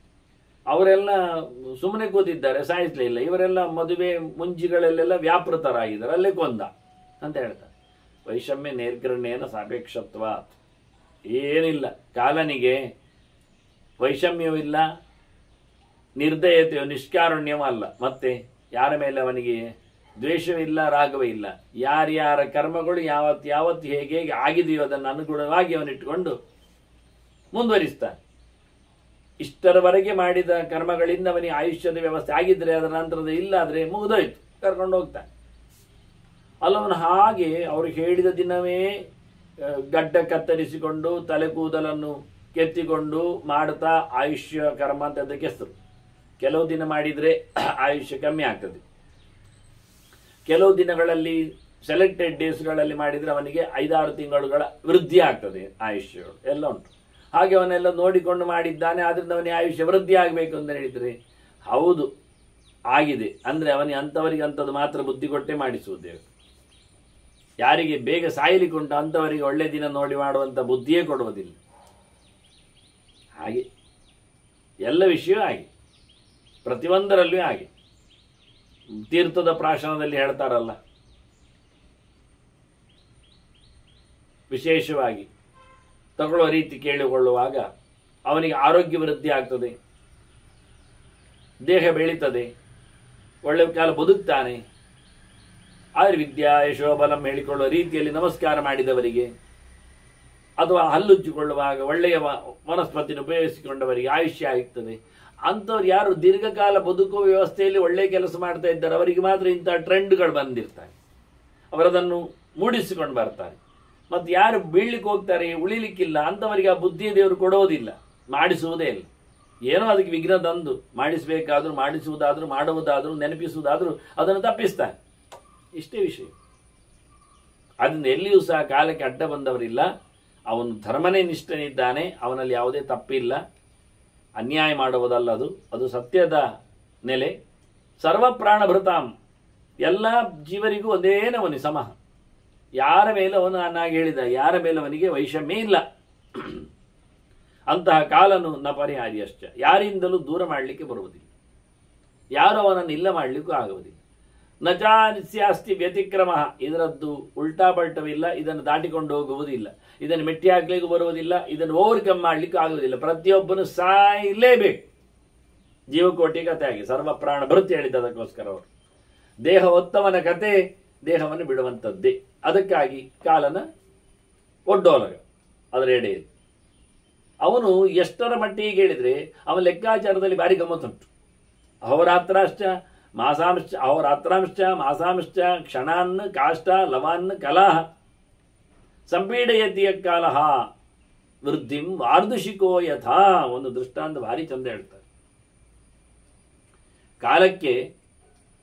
ಅವರೆಲ್ಲ ಸುಮ್ಮನೆ ಕೂತಿದ್ದಾರೆ, ಸಾಯಿಸಲಿಲ್ಲ. ಇವರೆಲ್ಲ ಮದುವೆ ಮುಂಜಿಗಳಲ್ಲೆಲ್ಲ ವ್ಯಾಪೃತರಾಗಿದ್ದಾರೆ, ಅಲ್ಲೇ ಕೊಂದ ಅಂತ ಹೇಳ್ತಾರೆ. ವೈಷಮ್ಯ ನಿರ್ಗ್ರಹಣೇನ ಸಾಪೇಕ್ಷತ್ವ. ಏನಿಲ್ಲ, ಕಾಲನಿಗೆ ವೈಷಮ್ಯವೂ ಇಲ್ಲ, ನಿರ್ದಯತೆಯೋ ನಿಷ್ಕಾರುಣ್ಯವೂ ಅಲ್ಲ. ಮತ್ತೆ ಯಾರ ಮೇಲೆ ಅವನಿಗೆ ದ್ವೇಷವಿಲ್ಲ, ರಾಗವೇ ಇಲ್ಲ. ಯಾರ್ಯಾರ ಕರ್ಮಗಳು ಯಾವತ್ತು ಹೇಗೆ ಆಗಿದೆಯೋ ಅದನ್ನು ಅನುಗುಣವಾಗಿ ಅವನಿಟ್ಟುಕೊಂಡು ಮುಂದುವರಿಸ್ತಾನೆ. ಇಷ್ಟರವರೆಗೆ ಮಾಡಿದ ಕರ್ಮಗಳಿಂದ ಅವನಿಗೆ ಆಯುಷ್ಯದ ವ್ಯವಸ್ಥೆ ಆಗಿದ್ರೆ ಅದರ ನಂತರದ ಇಲ್ಲ ಆದರೆ ಮುಗಿದೋಯ್ತು, ಕರ್ಕೊಂಡು ಹೋಗ್ತಾನೆ. ಅಲ್ಲವನು ಹಾಗೆ ಅವರು ಹೇಳಿದ ದಿನವೇ ಗಡ್ಡ ಕತ್ತರಿಸಿಕೊಂಡು ತಲೆ ಕೂದಲನ್ನು ಕೆತ್ತಿಕೊಂಡು ಮಾಡ್ತಾ ಆಯುಷ್ಯ ಕರ್ಮ ಅಂತ ಅದಕ್ಕೆ ಹೆಸರು. ಕೆಲವು ದಿನ ಮಾಡಿದರೆ ಆಯುಷ್ಯ ಕಮ್ಮಿ ಆಗ್ತದೆ, ಕೆಲವು ದಿನಗಳಲ್ಲಿ ಸೆಲೆಕ್ಟೆಡ್ ಡೇಸ್ಗಳಲ್ಲಿ ಮಾಡಿದರೆ ಅವನಿಗೆ 5-6 ತಿಂಗಳುಗಳ ವೃದ್ಧಿ ಆಗ್ತದೆ ಆಯುಷ್ಯಗಳು ಎಲ್ಲ ಉಂಟು. ಹಾಗೆ ಅವನ್ನೆಲ್ಲ ನೋಡಿಕೊಂಡು ಮಾಡಿದ್ದಾನೆ, ಆದ್ರಿಂದ ಅವನಿಗೆ ಆಯುಷ್ಯ ವೃದ್ಧಿ ಆಗಬೇಕು ಅಂತ ಹೇಳಿದರೆ ಹೌದು ಆಗಿದೆ ಅಂದರೆ ಅವನಿಗೆ ಅಂಥವರಿಗೆ ಅಂಥದ್ದು ಮಾತ್ರ ಬುದ್ಧಿ ಕೊಟ್ಟೆ ಮಾಡಿಸುವುದೇವೆ. ಯಾರಿಗೆ ಬೇಗ ಸಾಯಲಿಕ್ಕೆ ಉಂಟು ಅಂಥವರಿಗೆ ಒಳ್ಳೆ ದಿನ ನೋಡಿ ಮಾಡುವಂಥ ಬುದ್ಧಿಯೇ ಕೊಡುವುದಿಲ್ಲ. ಹಾಗೆ ಎಲ್ಲ ವಿಷಯ ಹಾಗೆ, ಪ್ರತಿಯೊಂದರಲ್ಲೂ ಹಾಗೆ. ತೀರ್ಥದ ಪ್ರಾಶನದಲ್ಲಿ ಹೇಳ್ತಾರಲ್ಲ, ವಿಶೇಷವಾಗಿ ತಗೊಳ್ಳುವ ರೀತಿ ಕೇಳಿಕೊಳ್ಳುವಾಗ ಅವನಿಗೆ ಆರೋಗ್ಯ ವೃದ್ಧಿ ಆಗ್ತದೆ, ದೇಹ ಬೆಳೀತದೆ, ಒಳ್ಳೆ ಕಾಲ ಬದುಕ್ತಾನೆ. ಆಯುರ್ವಿದ್ಯಾ ಯಶೋಬಲಂ ಹೇಳಿಕೊಳ್ಳುವ ರೀತಿಯಲ್ಲಿ ನಮಸ್ಕಾರ ಮಾಡಿದವರಿಗೆ ಅಥವಾ ಹಲ್ಲುಜ್ಜಿಕೊಳ್ಳುವಾಗ ಒಳ್ಳೆಯ ವನಸ್ಪತಿಯನ್ನು ಉಪಯೋಗಿಸಿಕೊಂಡವರಿಗೆ ಆಯುಷ್ಯ ಆಗ್ತದೆ. ಅಂಥವ್ರು ಯಾರು ದೀರ್ಘಕಾಲ ಬದುಕುವ ವ್ಯವಸ್ಥೆಯಲ್ಲಿ ಒಳ್ಳೆ ಕೆಲಸ ಮಾಡ್ತಾ ಇದ್ದಾರೆ ಅವರಿಗೆ ಮಾತ್ರ ಇಂಥ ಟ್ರೆಂಡ್ಗಳು ಬಂದಿರ್ತಾರೆ, ಅವರದನ್ನು ಮೂಡಿಸಿಕೊಂಡು ಬರ್ತಾರೆ. ಮತ್ತು ಯಾರು ಬೀಳ್ಲಿಕ್ಕೆ ಹೋಗ್ತಾರೆ, ಉಳಿಲಿಕ್ಕಿಲ್ಲ, ಅಂಥವರಿಗೆ ಆ ಬುದ್ಧಿ ದೇವರು ಕೊಡೋದಿಲ್ಲ, ಮಾಡಿಸುವುದೇ ಇಲ್ಲ. ಏನೋ ಅದಕ್ಕೆ ವಿಘ್ನ ತಂದು ಮಾಡಿಸಬೇಕಾದ್ರೂ, ಮಾಡಿಸುವುದಾದ್ರೂ, ಮಾಡುವುದಾದ್ರೂ, ನೆನಪಿಸುವುದಾದ್ರೂ ಅದನ್ನು ತಪ್ಪಿಸ್ತಾನೆ. ಇಷ್ಟೇ ವಿಷಯ. ಅದರಿಂದ ಎಲ್ಲಿಯೂ ಸಹ ಕಾಲಕ್ಕೆ ಅಡ್ಡ ಬಂದವರಿಲ್ಲ. ಅವನು ಧರ್ಮನೇ ನಿಷ್ಠನಿದ್ದಾನೆ, ಅವನಲ್ಲಿ ಯಾವುದೇ ತಪ್ಪಿಲ್ಲ, ಅನ್ಯಾಯ ಮಾಡುವುದಲ್ಲ ಅದು ಸತ್ಯದ ನೆಲೆ. ಸರ್ವ ಪ್ರಾಣಭೃತಾಂ, ಎಲ್ಲ ಜೀವರಿಗೂ ಒಂದೇ ನವನಿ ಸಮಃ. ಯಾರ ಮೇಲೆ ಅವನು ನಾನಾಗಿ ಹೇಳಿದ, ಯಾರ ಮೇಲೆ ಅವನಿಗೆ ವೈಷಮ್ಯ ಇಲ್ಲ. ಅಂತಹ ಕಾಲನು ನ ಪರಿಹಾರ್ಯಶ್ಚ, ಯಾರಿಂದಲೂ ದೂರ ಮಾಡಲಿಕ್ಕೆ ಬರುವುದಿಲ್ಲ, ಯಾರು ಅವನನ್ನು ಇಲ್ಲ ಮಾಡಲಿಕ್ಕೂ ಆಗುವುದಿಲ್ಲ. ನಚಾಸ್ತಿ ವ್ಯತಿಕ್ರಮ, ಇದರದ್ದು ಉಲ್ಟಾ ಪಲ್ಟವಿಲ್ಲ, ಇದನ್ನು ದಾಟಿಕೊಂಡು ಹೋಗುವುದಿಲ್ಲ, ಇದನ್ನು ಮೆಟ್ಟಿ ಹಾಕ್ಲಿಕ್ಕೂ ಬರುವುದಿಲ್ಲ, ಇದನ್ನು ಓವರ್ಕಮ್ ಮಾಡಲಿಕ್ಕೂ ಆಗುವುದಿಲ್ಲ. ಪ್ರತಿಯೊಬ್ಬನು ಸಾಯಲೇಬೇಕು. ಜೀವಕೋಟಿ ಕಥೆ ಆಗಿ ಸರ್ವ ಪ್ರಾಣ ಭೃತಿ ಹೇಳಿದ್ದದಕ್ಕೋಸ್ಕರ ಅವರು ದೇಹ ಒತ್ತವನ ಕತೆ ದೇಹವನ್ನು ಬಿಡುವಂಥದ್ದೇ. ಅದಕ್ಕಾಗಿ ಕಾಲನ ಒಡ್ಡೋಲಗ ಅದರ ಎಡೆಯಲ್ಲಿ ಅವನು ಎಷ್ಟರ ಮಟ್ಟಿಗೆ ಹೇಳಿದರೆ ಅವನ ಲೆಕ್ಕಾಚಾರದಲ್ಲಿ ಭಾರಿ ಗಮ್ಮತ್ತುಂಟು. ಅಹೋರಾತ್ರಾಶ್ಚ ಮಾಸಾಂಶ್ಚ ಅಹೋರಾತ್ರಾಂಶ್ಚ ಮಾಸಾಂಶ್ಚ ಕ್ಷಣಾನ್ ಕಾಷ್ಟ ಲವಾನ್ ಕಲಾಹ ಸಂಪೀಡಯತಿಯ ಕಾಲಹ ವೃದ್ಧಿಂ ವಾರ್ಧುಷಿಕೋ ಯಥಾ. ಒಂದು ದೃಷ್ಟಾಂತ ಭಾರಿ ಚಂದ ಹೇಳ್ತಾರೆ. ಕಾಲಕ್ಕೆ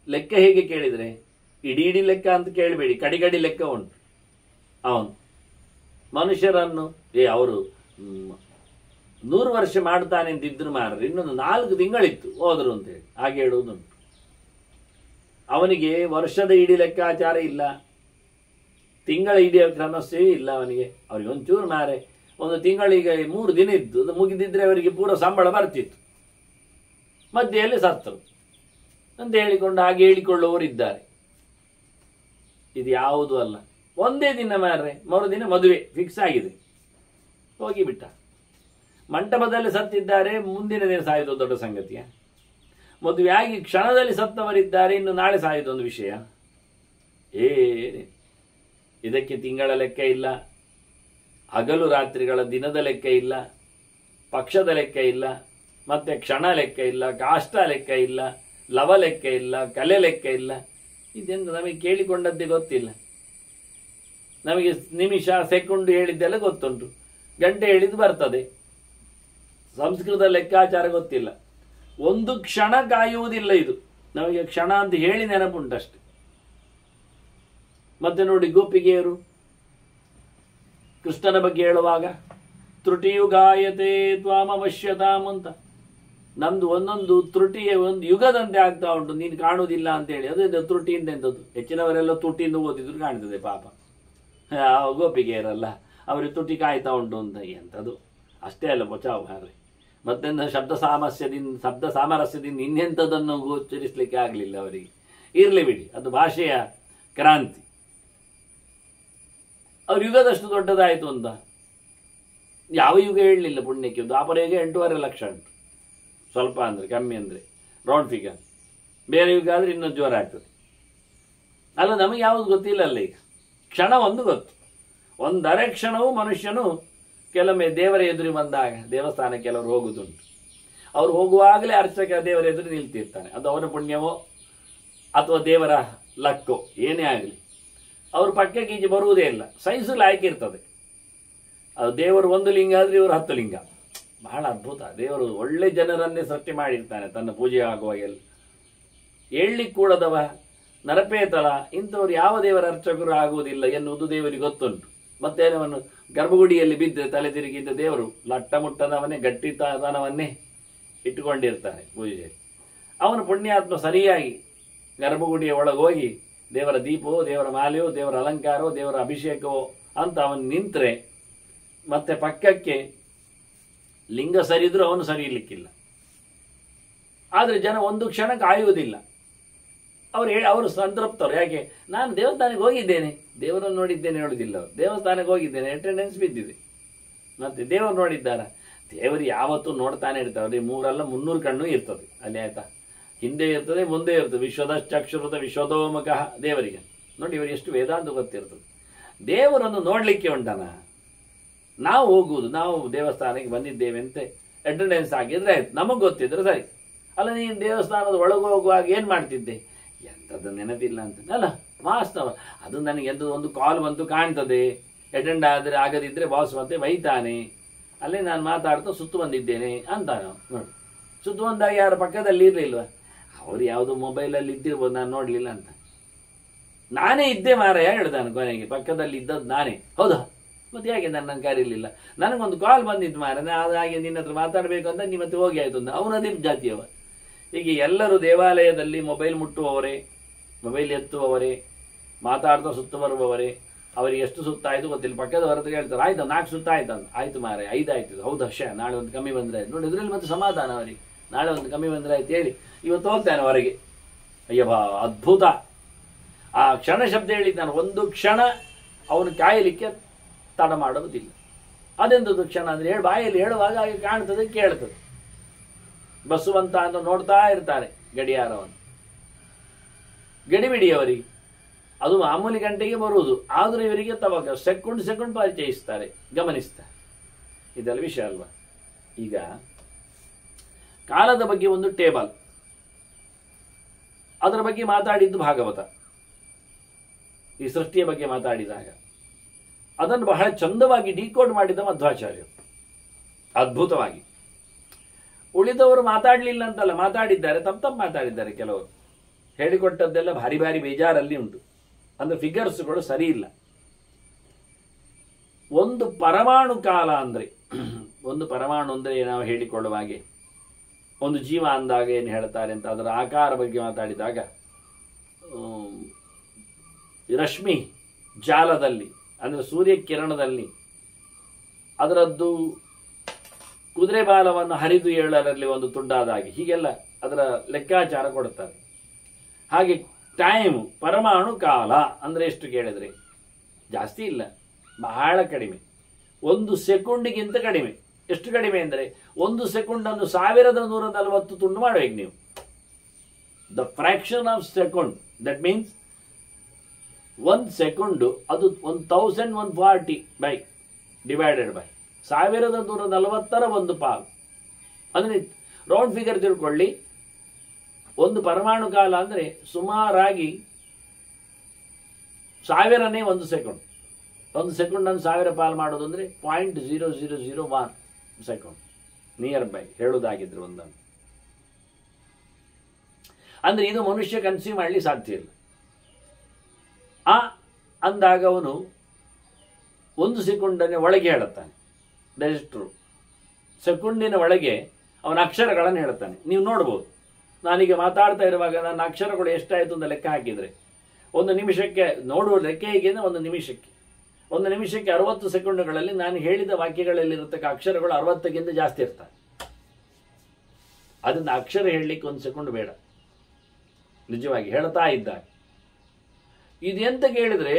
ಲೆಕ್ಕ ಹೇಗೆ ಕೇಳಿದರೆ ಇಡೀ ಲೆಕ್ಕ ಅಂತ ಕೇಳಬೇಡಿ, ಕಡಿಗಡಿ ಲೆಕ್ಕ ಉಂಟು. ಅವನು ಮನುಷ್ಯರನ್ನು ಅವರು 100 ವರ್ಷ ಮಾಡ್ತಾನೆ ಅಂತಿದ್ರು ಮಾರ್ರೆ, ಇನ್ನೊಂದು 4 ತಿಂಗಳಿತ್ತು ಹೋದ್ರು ಅಂತೇಳಿ ಹಾಗೆ ಹೇಳುವುದುಂಟು. ಅವನಿಗೆ ವರ್ಷದ ಇಡೀ ಲೆಕ್ಕಾಚಾರ ಇಲ್ಲ, ತಿಂಗಳ ಇಡೀ ಕ್ರಮಸ್ಥೆಯೂ ಇಲ್ಲ ಅವನಿಗೆ. ಅವರಿಗೆ ಒಂಚೂರು ಮಾರೆ ಒಂದು ತಿಂಗಳಿಗೆ 3 ದಿನ ಇದ್ದು ಅದು ಮುಗಿದಿದ್ರೆ ಅವರಿಗೆ ಪೂರ ಸಂಬಳ ಬರ್ತಿತ್ತು, ಮಧ್ಯೆಯಲ್ಲಿ ಸತ್ತರು ಅಂತ ಹೇಳಿಕೊಂಡು ಹಾಗೆ ಹೇಳಿಕೊಳ್ಳುವವರಿದ್ದಾರೆ. ಇದು ಯಾವುದೂ ಅಲ್ಲ. ಒಂದೇ ದಿನ ಮಾರ್ರೆ, ಮರುದಿನ ಮದುವೆ ಫಿಕ್ಸ್ ಆಗಿದೆ, ಹೋಗಿಬಿಟ್ಟ. ಮಂಟಪದಲ್ಲಿ ಸತ್ತಿದ್ದಾರೆ, ಮುಂದಿನ ದಿನ ಸಾಯೋದು ದೊಡ್ಡ ಸಂಗತಿಯ? ಮದುವೆ ಆಗಿ ಕ್ಷಣದಲ್ಲಿ ಸತ್ತವರಿದ್ದಾರೆ, ಇನ್ನು ನಾಳೆ ಸಾಯೋದೊಂದು ವಿಷಯ. ಇದಕ್ಕೆ ತಿಂಗಳ ಲೆಕ್ಕ ಇಲ್ಲ, ಹಗಲು ರಾತ್ರಿಗಳ ದಿನದ ಲೆಕ್ಕ ಇಲ್ಲ, ಪಕ್ಷದ ಲೆಕ್ಕ ಇಲ್ಲ, ಮತ್ತೆ ಕ್ಷಣ ಲೆಕ್ಕ ಇಲ್ಲ, ಕಾಷ್ಟ ಲೆಕ್ಕ ಇಲ್ಲ, ಲವ ಲೆಕ್ಕ ಇಲ್ಲ, ಕಲೆ ಲೆಕ್ಕ ಇಲ್ಲ. ಇದೆಂದು ನಮಗೆ ಕೇಳಿಕೊಂಡದ್ದೇ ಗೊತ್ತಿಲ್ಲ. ನಮಗೆ ನಿಮಿಷ ಸೆಕೆಂಡ್ ಹೇಳಿದ್ದೆಲ್ಲ ಗೊತ್ತುಂಟು, ಗಂಟೆ ಹೇಳಿದ್ದು ಬರ್ತದೆ. ಸಂಸ್ಕೃತ ಲೆಕ್ಕಾಚಾರ ಗೊತ್ತಿಲ್ಲ. ಒಂದು ಕ್ಷಣ ಕಾಯುವುದಿಲ್ಲ. ಇದು ನಮಗೆ ಕ್ಷಣ ಅಂತ ಹೇಳಿ ನೆನಪುಂಟಷ್ಟೆ. ಮತ್ತೆ ನೋಡಿ ಗೋಪಿಗೆಯರು ಕೃಷ್ಣನ ಬಗ್ಗೆ ಹೇಳುವಾಗ ತ್ರುಟಿಯು ಗಾಯತೆ ತ್ವಾಮವಶ್ಯತಾಮ್ ಅಂತ, ನಮ್ದು ಒಂದೊಂದು ತ್ರುಟಿಯ ಒಂದು ಯುಗದಂತೆ ಆಗ್ತಾ ಉಂಟು, ನೀನು ಕಾಣುವುದಿಲ್ಲ ಅಂತೇಳಿ. ಅದು ತ್ರುಟಿಯಿಂದ ಎಂಥದ್ದು? ಹೆಚ್ಚಿನವರೆಲ್ಲ ತುಟಿಯಿಂದ ಓದಿದ್ರು ಕಾಣ್ತದೆ ಪಾಪ. ಗೋಪಿಗೆಯರಲ್ಲ, ಅವ್ರಿಗೆ ತುಟಿ ಕಾಯ್ತಾ ಉಂಟು ಅಂತ. ಎಂಥದ್ದು ಅಷ್ಟೇ ಅಲ್ಲ ಬಚಾವ್ ಹಾಗೆ. ಮತ್ತೆಂದ ಶಬ್ದ ಸಾಮರಸ್ಯದಿಂದ ಇನ್ನೆಂಥದನ್ನು ಗೋಚರಿಸಲಿಕ್ಕೆ ಆಗಲಿಲ್ಲ ಅವರಿಗೆ. ಇರಲಿ ಬಿಡಿ, ಅದು ಭಾಷೆಯ ಕ್ರಾಂತಿ. ಅವ್ರ ಯುಗದಷ್ಟು ದೊಡ್ಡದಾಯಿತು ಅಂತ ಯಾವ ಯುಗ ಹೇಳಲಿಲ್ಲ ಪುಣ್ಯಕ್ಕೆ. ದ್ವಾಪರ ಯುಗ 8.5 ಲಕ್ಷ ಉಂಟು, ಸ್ವಲ್ಪ ಅಂದರೆ ಕಮ್ಮಿ ಅಂದರೆ ರೌಂಡ್ ಫಿಗರ್. ಬೇರೆ ಯುಗ ಆದರೆ ಇನ್ನೂ ಜೋರ ಆಗ್ತದೆ ಅಲ್ಲ. ನಮಗೆ ಯಾವುದು ಗೊತ್ತಿಲ್ಲ ಅಲ್ಲ. ಈಗ ಕ್ಷಣ ಒಂದು ಗೊತ್ತು, ಒಂದರೆ ಕ್ಷಣವೂ ಮನುಷ್ಯನು ಕೆಲವೊಮ್ಮೆ ದೇವರ ಎದುರು ಬಂದಾಗ ದೇವಸ್ಥಾನಕ್ಕೆ ಕೆಲವರು ಹೋಗುದುಂಟು. ಅವ್ರು ಹೋಗುವಾಗಲೇ ಅರ್ಚಕ ದೇವರ ಎದುರು ನಿಲ್ತಿರ್ತಾನೆ. ಅದು ಅವನ ಪುಣ್ಯವೋ ಅಥವಾ ದೇವರ ಲಕ್ಕೋ ಏನೇ ಆಗಲಿ, ಅವ್ರ ಪಕ್ಕಕ್ಕೆ ಈಚೆ ಬರುವುದೇ ಇಲ್ಲ. ಸೈನ್ಸಲ್ಲಿ ಆಯ್ಕೆ ಇರ್ತದೆ. ಅದು ದೇವರು 1 ಲಿಂಗ ಆದರೆ ಇವರು 10 ಲಿಂಗ. ಬಹಳ ಅದ್ಭುತ. ದೇವರು ಒಳ್ಳೆ ಜನರನ್ನೇ ಸೃಷ್ಟಿ ಮಾಡಿರ್ತಾನೆ ತನ್ನ ಪೂಜೆ ಆಗುವಾಗೆಲ್ಲ. ಹೇಳಲಿಕ್ಕೆ ಕೂಡದವ ನರಪೇತಲ ಇಂಥವ್ರು ಯಾವ ದೇವರ ಅರ್ಚಕರು ಆಗುವುದಿಲ್ಲ ಎನ್ನುವುದು ದೇವರಿಗೆ ಗೊತ್ತುಂಟು. ಮತ್ತೇನವನು ಗರ್ಭಗುಡಿಯಲ್ಲಿ ಬಿದ್ದರೆ ತಲೆ ತಿರುಗಿದ್ದ ದೇವರು ಲಟ್ಟಮುಟ್ಟದವನ್ನೇ ಗಟ್ಟಿತನವನ್ನೇ ಇಟ್ಟುಕೊಂಡಿರ್ತಾನೆ ಪೂಜೆಯಲ್ಲಿ. ಅವನು ಪುಣ್ಯಾತ್ಮ ಸರಿಯಾಗಿ ಗರ್ಭಗುಡಿಯ ಒಳಗೋಗಿ ದೇವರ ದೀಪವೋ, ದೇವರ ಮಾಲೆಯೋ, ದೇವರ ಅಲಂಕಾರವೋ, ದೇವರ ಅಭಿಷೇಕವೋ ಅಂತ ಅವನು ನಿಂತರೆ ಮತ್ತೆ ಪಕ್ಕಕ್ಕೆ ಲಿಂಗ ಸರಿದ್ರೂ ಅವನು ಸರಿಯಲಿಕ್ಕಿಲ್ಲ. ಆದರೆ ಜನ ಒಂದು ಕ್ಷಣ ಕಾಯುವುದಿಲ್ಲ. ಅವರು ಸಂತೃಪ್ತರು. ಯಾಕೆ? ನಾನು ದೇವಸ್ಥಾನಕ್ಕೆ ಹೋಗಿದ್ದೇನೆ, ದೇವರನ್ನು ನೋಡಿದ್ದೇನೆ ಹೇಳುವುದಿಲ್ಲ ಅವರು. ದೇವಸ್ಥಾನಕ್ಕೆ ಹೋಗಿದ್ದೇನೆ, ಅಟೆಂಡೆನ್ಸ್ ಬಿದ್ದಿದೆ. ಮತ್ತೆ ದೇವರು ನೋಡಿದ್ದಾರ? ದೇವರು ಯಾವತ್ತೂ ನೋಡ್ತಾನೆ ಇರ್ತಾರೆ. ಅವ್ರಿಗೆ 300 ಕಣ್ಣು ಇರ್ತದೆ ಅಲ್ಲಿ, ಆಯ್ತಾ? ಹಿಂದೆ ಇರ್ತದೆ, ಮುಂದೆ ಇರ್ತದೆ. ವಿಶ್ವದ ಚಕ್ಷುರದ ವಿಶ್ವದೋಮುಖ ದೇವರಿಗೆ ನೋಡಿ, ಇವರು ಎಷ್ಟು ವೇದಾಂತ ಗೊತ್ತಿರ್ತದೆ. ದೇವರನ್ನು ನೋಡಲಿಕ್ಕೆ ಉಂಟನ. ನಾವು ಹೋಗುವುದು, ನಾವು ದೇವಸ್ಥಾನಕ್ಕೆ ಬಂದಿದ್ದೇವೆ ಅಂತ ಅಟೆಂಡೆನ್ಸ್ ಆಗಿದ್ರೆ ಆಯ್ತು, ನಮಗೆ ಗೊತ್ತಿದ್ರೆ ಸರಿ. ಅಲ್ಲ, ನೀನು ದೇವಸ್ಥಾನದ ಒಳಗೆ ಹೋಗುವಾಗ ಏನು ಮಾಡ್ತಿದ್ದೆ? ಎಂಥದ್ದು ನೆನಪಿಲ್ಲ ಅಂತ ಅಲ್ಲ, ವಾಸ್ತವ ಅದು. ನನಗೆ ಎಂಥದ್ದು ಒಂದು ಕಾಲ್ ಬಂತು ಕಾಣ್ತದೆ, ಅಟೆಂಡ್ ಆದರೆ ಆಗದಿದ್ದರೆ ಬಾಸ್ ಮತ್ತೆ ಬೈತಾನೆ, ಅಲ್ಲೇ ನಾನು ಮಾತಾಡ್ತಾ ಸುತ್ತು ಬಂದಿದ್ದೇನೆ ಅಂತ. ನೋಡಿ, ಸುತ್ತು ಬಂದಾಗ ಯಾರ ಪಕ್ಕದಲ್ಲಿ ಇರಲಿಲ್ವ? ಅವ್ರು ಯಾವುದು ಮೊಬೈಲಲ್ಲಿ ಇದ್ದಿರ್ಬೋದು, ನಾನು ನೋಡಲಿಲ್ಲ ಅಂತ. ನಾನೇ ಇದ್ದೆ ಮಾರಾಯ ಹೇಳ್ದಾನೆ ಕೊನೆಗೆ, ಪಕ್ಕದಲ್ಲಿ ಇದ್ದದ್ದು ನಾನೇ. ಹೌದಾ? ಮತ್ತೆ ಯಾಕೆ ನನ್ನ ಕರೀಲಿಲ್ಲ? ನನಗೊಂದು ಕಾಲ್ ಬಂದಿದ್ದು ಮಾರ, ಹಾಗೆ ನಿನ್ನ ಹತ್ರ ಮಾತಾಡಬೇಕು ಅಂತ ನಿಮ್ಮತ್ತೆ ಹೋಗಿ ಆಯ್ತು ಅಂತ. ಅವನದೇ ಜಾತಿಯವ. ಹೀಗೆ ಎಲ್ಲರೂ ದೇವಾಲಯದಲ್ಲಿ ಮೊಬೈಲ್ ಮುಟ್ಟುವವರೇ, ಮೊಬೈಲ್ ಎತ್ತುವವರೇ, ಮಾತಾಡ್ತಾ ಸುತ್ತು ಬರುವವರೇ. ಅವರಿಗೆ ಎಷ್ಟು ಸುತ್ತಾಯಿತು ಗೊತ್ತಿಲ್ಲ. ಪಕ್ಕದ ಹೊರತು ಹೇಳ್ತಾರೆ, ಆಯ್ತು 4 ಸುತ್ತ ಆಯ್ತು. ಆಯ್ತು ಮಾರೆ, 5 ಆಯ್ತು. ಹೌದು, ನಾಳೆ ಒಂದು ಕಮ್ಮಿ ಬಂದ್ರೆ ಆಯ್ತು. ನೋಡಿ, ಇದರಲ್ಲಿ ಮತ್ತೆ ಸಮಾಧಾನ ಅವರಿಗೆ. ನಾಳೆ ಒಂದು ಕಮ್ಮಿ ಬಂದ್ರೆ ಆಯ್ತು ಹೇಳಿ ಇವತ್ತು ಹೋಗ್ತಾನೆ ಹೊರಗೆ. ಅಯ್ಯ ಬಾ, ಅದ್ಭುತ. ಆ ಕ್ಷಣ ಶಬ್ದ ಹೇಳಿದ್ದಾನೆ. ಒಂದು ಕ್ಷಣ ಅವನು ಕಾಯಲಿಕ್ಕೆ ತಡ ಮಾಡುವುದಿಲ್ಲ. ಅದೆಂಥದ್ದು ಕ್ಷಣ ಅಂದ್ರೆ ಬಾಯಲ್ಲಿ ಹೇಳುವಾಗ ಹಾಗೆ ಕಾಣ್ತದೆ, ಕೇಳ್ತದೆ. ಬಸ್ಸುವಂತ ಅಂತ ನೋಡ್ತಾ ಇರ್ತಾರೆ ಗಡಿಯಾರವನ್ನು. ಗಡಿಬಿಡಿ ಅವರಿಗೆ, ಅದು ಮಾಮೂಲಿ ಗಂಟೆಗೆ ಬರುವುದು. ಆದರೂ ಇವರಿಗೆ ತವಾಗ ಸೆಕೆಂಡ್ ಪರಿಚಯಿಸ್ತಾರೆ, ಗಮನಿಸ್ತಾರೆ. ಇದೆಲ್ಲ ವಿಷಯ ಅಲ್ವಾ? ಈಗ ಕಾಲದ ಬಗ್ಗೆ ಒಂದು ಟೇಬಲ್, ಅದರ ಬಗ್ಗೆ ಮಾತಾಡಿದ್ದು ಭಾಗವತ. ಈ ಸೃಷ್ಟಿಯ ಬಗ್ಗೆ ಮಾತಾಡಿದಾಗ ಅದನ್ನು ಬಹಳ ಚಂದವಾಗಿ ಡಿಕೋಡ್ ಮಾಡಿದ ಮಧ್ವಾಚಾರ್ಯರು, ಅದ್ಭುತವಾಗಿ. ಉಳಿದವರು ಮಾತಾಡಲಿಲ್ಲ ಅಂತಲ್ಲ, ಮಾತಾಡಿದ್ದಾರೆ, ತಪ್ಪು ಮಾತಾಡಿದ್ದಾರೆ. ಕೆಲವರು ಹೇಳಿಕೊಟ್ಟದ್ದೆಲ್ಲ ಭಾರಿ ಭಾರಿ ಬೇಜಾರಲ್ಲಿ ಉಂಟು. ಅಂದ್ರೆ ಫಿಗರ್ಸ್ಗಳು ಸರಿ ಇಲ್ಲ. ಒಂದು ಪರಮಾಣು ಕಾಲ ಅಂದ್ರೆ, ಒಂದು ಪರಮಾಣು ಅಂದ್ರೆ ನಾವು ಹೇಳಿಕೊಳ್ಳುವ ಹಾಗೆ ಒಂದು ಜೀವ ಅಂದಾಗ ಏನು ಹೇಳ್ತಾರೆ ಅಂತ ಅದರ ಆಕಾರ ಬಗ್ಗೆ ಮಾತಾಡಿದಾಗ, ರಶ್ಮಿ ಜಾಲದಲ್ಲಿ ಅಂದ್ರೆ ಸೂರ್ಯ ಕಿರಣದಲ್ಲಿ ಅದರದ್ದು ಕುದುರೆ ಬಾಲವನ್ನು ಹರಿದು ಏಳರಲ್ಲಿ ಒಂದು ತುಂಡಾದ ಹಾಗೆ, ಹೀಗೆಲ್ಲ ಅದರ ಲೆಕ್ಕಾಚಾರ ಕೊಡುತ್ತಾರೆ. ಹಾಗೆ ಟೈಮ್, ಪರಮಾಣು ಕಾಲ ಅಂದ್ರೆ ಎಷ್ಟು ಕೇಳಿದ್ರೆ ಜಾಸ್ತಿ ಇಲ್ಲ, ಬಹಳ ಕಡಿಮೆ. 1 ಸೆಕೆಂಡಿಗಿಂತ ಕಡಿಮೆ. ಎಷ್ಟು ಕಡಿಮೆ ಅಂದರೆ 1 ಸೆಕೆಂಡನ್ನು 1140 ತುಂಡು ಮಾಡಬೇಕು ನೀವು. The fraction of second, that means 1 second ಅದು 1140 ಬೈ ಡಿವೈಡೆಡ್ ಬೈ 1140 ಒಂದು ಪಾಲು. ಅಂದ್ರೆ ರೌಂಡ್ ಫಿಗರ್ ತಿಳ್ಕೊಳ್ಳಿ. ಒಂದು ಪರಮಾಣು ಕಾಲ ಅಂದ್ರೆ ಸುಮಾರಾಗಿ 1000ನೇ 1 ಸೆಕೆಂಡ್. 1 ಸೆಕೆಂಡ್ ಅನ್ನು 1000 ಪಾಲು ಮಾಡೋದು ಅಂದ್ರೆ 0.0001 ಸೆಕೆಂಡ್, ನಿಯರ್ ಬೈ ಹೇಳುವುದಾಗಿದ್ರೆ ಒಂದನ್ನು. ಅಂದ್ರೆ ಇದು ಮನುಷ್ಯ ಕನ್ಸ್ಯೂಮ್ ಮಾಡಲಿ ಸಾಧ್ಯ ಇಲ್ಲ. ಅಂದಾಗ ಅವನು 1 ಸೆಕೆಂಡನ್ನೇ ಒಳಗೆ ಹೇಳುತ್ತಾನೆ. That is true. ಸೆಕೆಂಡಿನ ಒಳಗೆ ಅವನ ಅಕ್ಷರಗಳನ್ನು ಹೇಳುತ್ತಾನೆ. ನೀವು ನೋಡ್ಬೋದು, ನಾನೀಗ ಮಾತಾಡ್ತಾ ಇರುವಾಗ ನನ್ನ ಅಕ್ಷರಗಳು ಎಷ್ಟಾಯಿತು ಅಂತ ಲೆಕ್ಕ ಹಾಕಿದರೆ 1 ನಿಮಿಷಕ್ಕೆ ನೋಡುವ ಲೆಕ್ಕ ಹೇಗೆ ಅಂದರೆ 1 ನಿಮಿಷಕ್ಕೆ 60 ಸೆಕೆಂಡುಗಳಲ್ಲಿ ನಾನು ಹೇಳಿದ ವಾಕ್ಯಗಳಲ್ಲಿರತಕ್ಕ ಅಕ್ಷರಗಳು 60ಕ್ಕಿಂತ ಜಾಸ್ತಿ ಇರ್ತವೆ. ಅದನ್ನ ಅಕ್ಷರ ಹೇಳಲಿಕ್ಕೆ 1 ಸೆಕೆಂಡ್ ಬೇಡ, ನಿಜವಾಗಿ ಹೇಳ್ತಾ ಇದ್ದಾಗ. ಇದು ಎಂತ ಕೇಳಿದ್ರೆ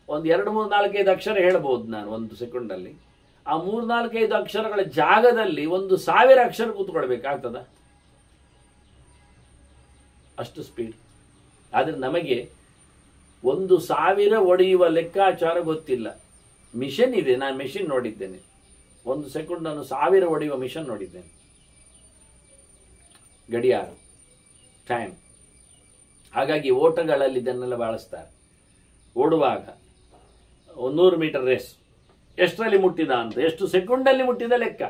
ಒಂದು 2, 3, 4, 5 ಅಕ್ಷರ ಹೇಳ್ಬೋದು ನಾನು 1 ಸೆಕೆಂಡಲ್ಲಿ. ಆ 3, 4, 5 ಅಕ್ಷರಗಳ ಜಾಗದಲ್ಲಿ 1000 ಅಕ್ಷರ ಕೂತ್ಕೊಳ್ಬೇಕಾಗ್ತದ? ಅಷ್ಟು ಸ್ಪೀಡ್. ಆದ್ರೆ ನಮಗೆ 1000 ಒಡೆಯುವ ಲೆಕ್ಕಾಚಾರ ಗೊತ್ತಿಲ್ಲ. ಮಿಷನ್ ಇದೆ, ನಾನು ಮಿಷನ್ ನೋಡಿದ್ದೇನೆ. 1 ಸೆಕೆಂಡನ್ನು 1000 ಒಡೆಯುವ ಮಿಷನ್ ನೋಡಿದ್ದೇನೆ. ಗಡಿಯಾರ, ಟೈಮ್. ಹಾಗಾಗಿ ಓಟಗಳಲ್ಲಿ ಇದನ್ನೆಲ್ಲ ಬಳಸ್ತಾರೆ. ಓಡುವಾಗ 100 ಮೀಟರ್ ರೇಸ್ ಎಷ್ಟರಲ್ಲಿ ಮುಟ್ಟಿದ ಅಂತ, ಎಷ್ಟು ಸೆಕೆಂಡಲ್ಲಿ ಮುಟ್ಟಿದ ಲೆಕ್ಕ.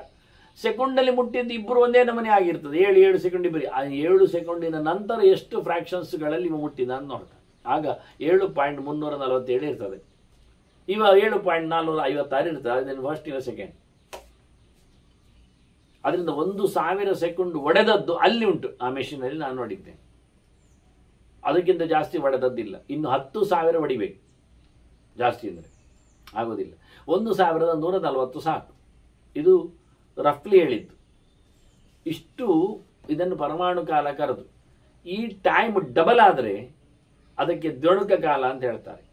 ಸೆಕೆಂಡಲ್ಲಿ ಮುಟ್ಟಿದ್ದು ಇಬ್ಬರು ಒಂದೇ ನಮನೆ ಆಗಿರ್ತದೆ. 7 ಸೆಕೆಂಡ್ ಇಬ್ಬರಿ. ಆ 7 ಸೆಕೆಂಡಿನ ನಂತರ ಎಷ್ಟು ಫ್ರಾಕ್ಷನ್ಸ್ಗಳಲ್ಲಿ ಇವ ಮುಟ್ಟಿದ ಅಂತ ನೋಡ್ತಾನೆ. ಆಗ 7.347 ಇರ್ತದೆ. ಇವ 7.456 ಇರ್ತದೆ. ಅದನ್ನು ಫಸ್ಟ್ ಇವ ಸೆಕೆಂಡ್. ಅದರಿಂದ 1,000 ಸೆಕೆಂಡ್ ಒಡೆದದ್ದು ಅಲ್ಲಿ ಉಂಟು ಆ ಮೆಷಿನಲ್ಲಿ, ನಾನು ನೋಡಿದ್ದೇನೆ. ಅದಕ್ಕಿಂತ ಜಾಸ್ತಿ ಒಡೆದದ್ದಿಲ್ಲ. ಇನ್ನು 10,000 ಹೊಡಿಬೇಕು ಜಾಸ್ತಿ ಅಂದರೆ ಆಗೋದಿಲ್ಲ. 1,140 ಸಾಕು. ಇದು ರಫ್ಲಿ ಹೇಳಿದ್ದು. ಇಷ್ಟು ಇದನ್ನು ಪರಮಾಣು ಕಾಲ ಕರೆದು. ಈ ಟೈಮ್ ಡಬಲ್ ಆದರೆ ಅದಕ್ಕೆ ದ್ವಣುಕ ಕಾಲ ಅಂತ ಹೇಳ್ತಾರೆ.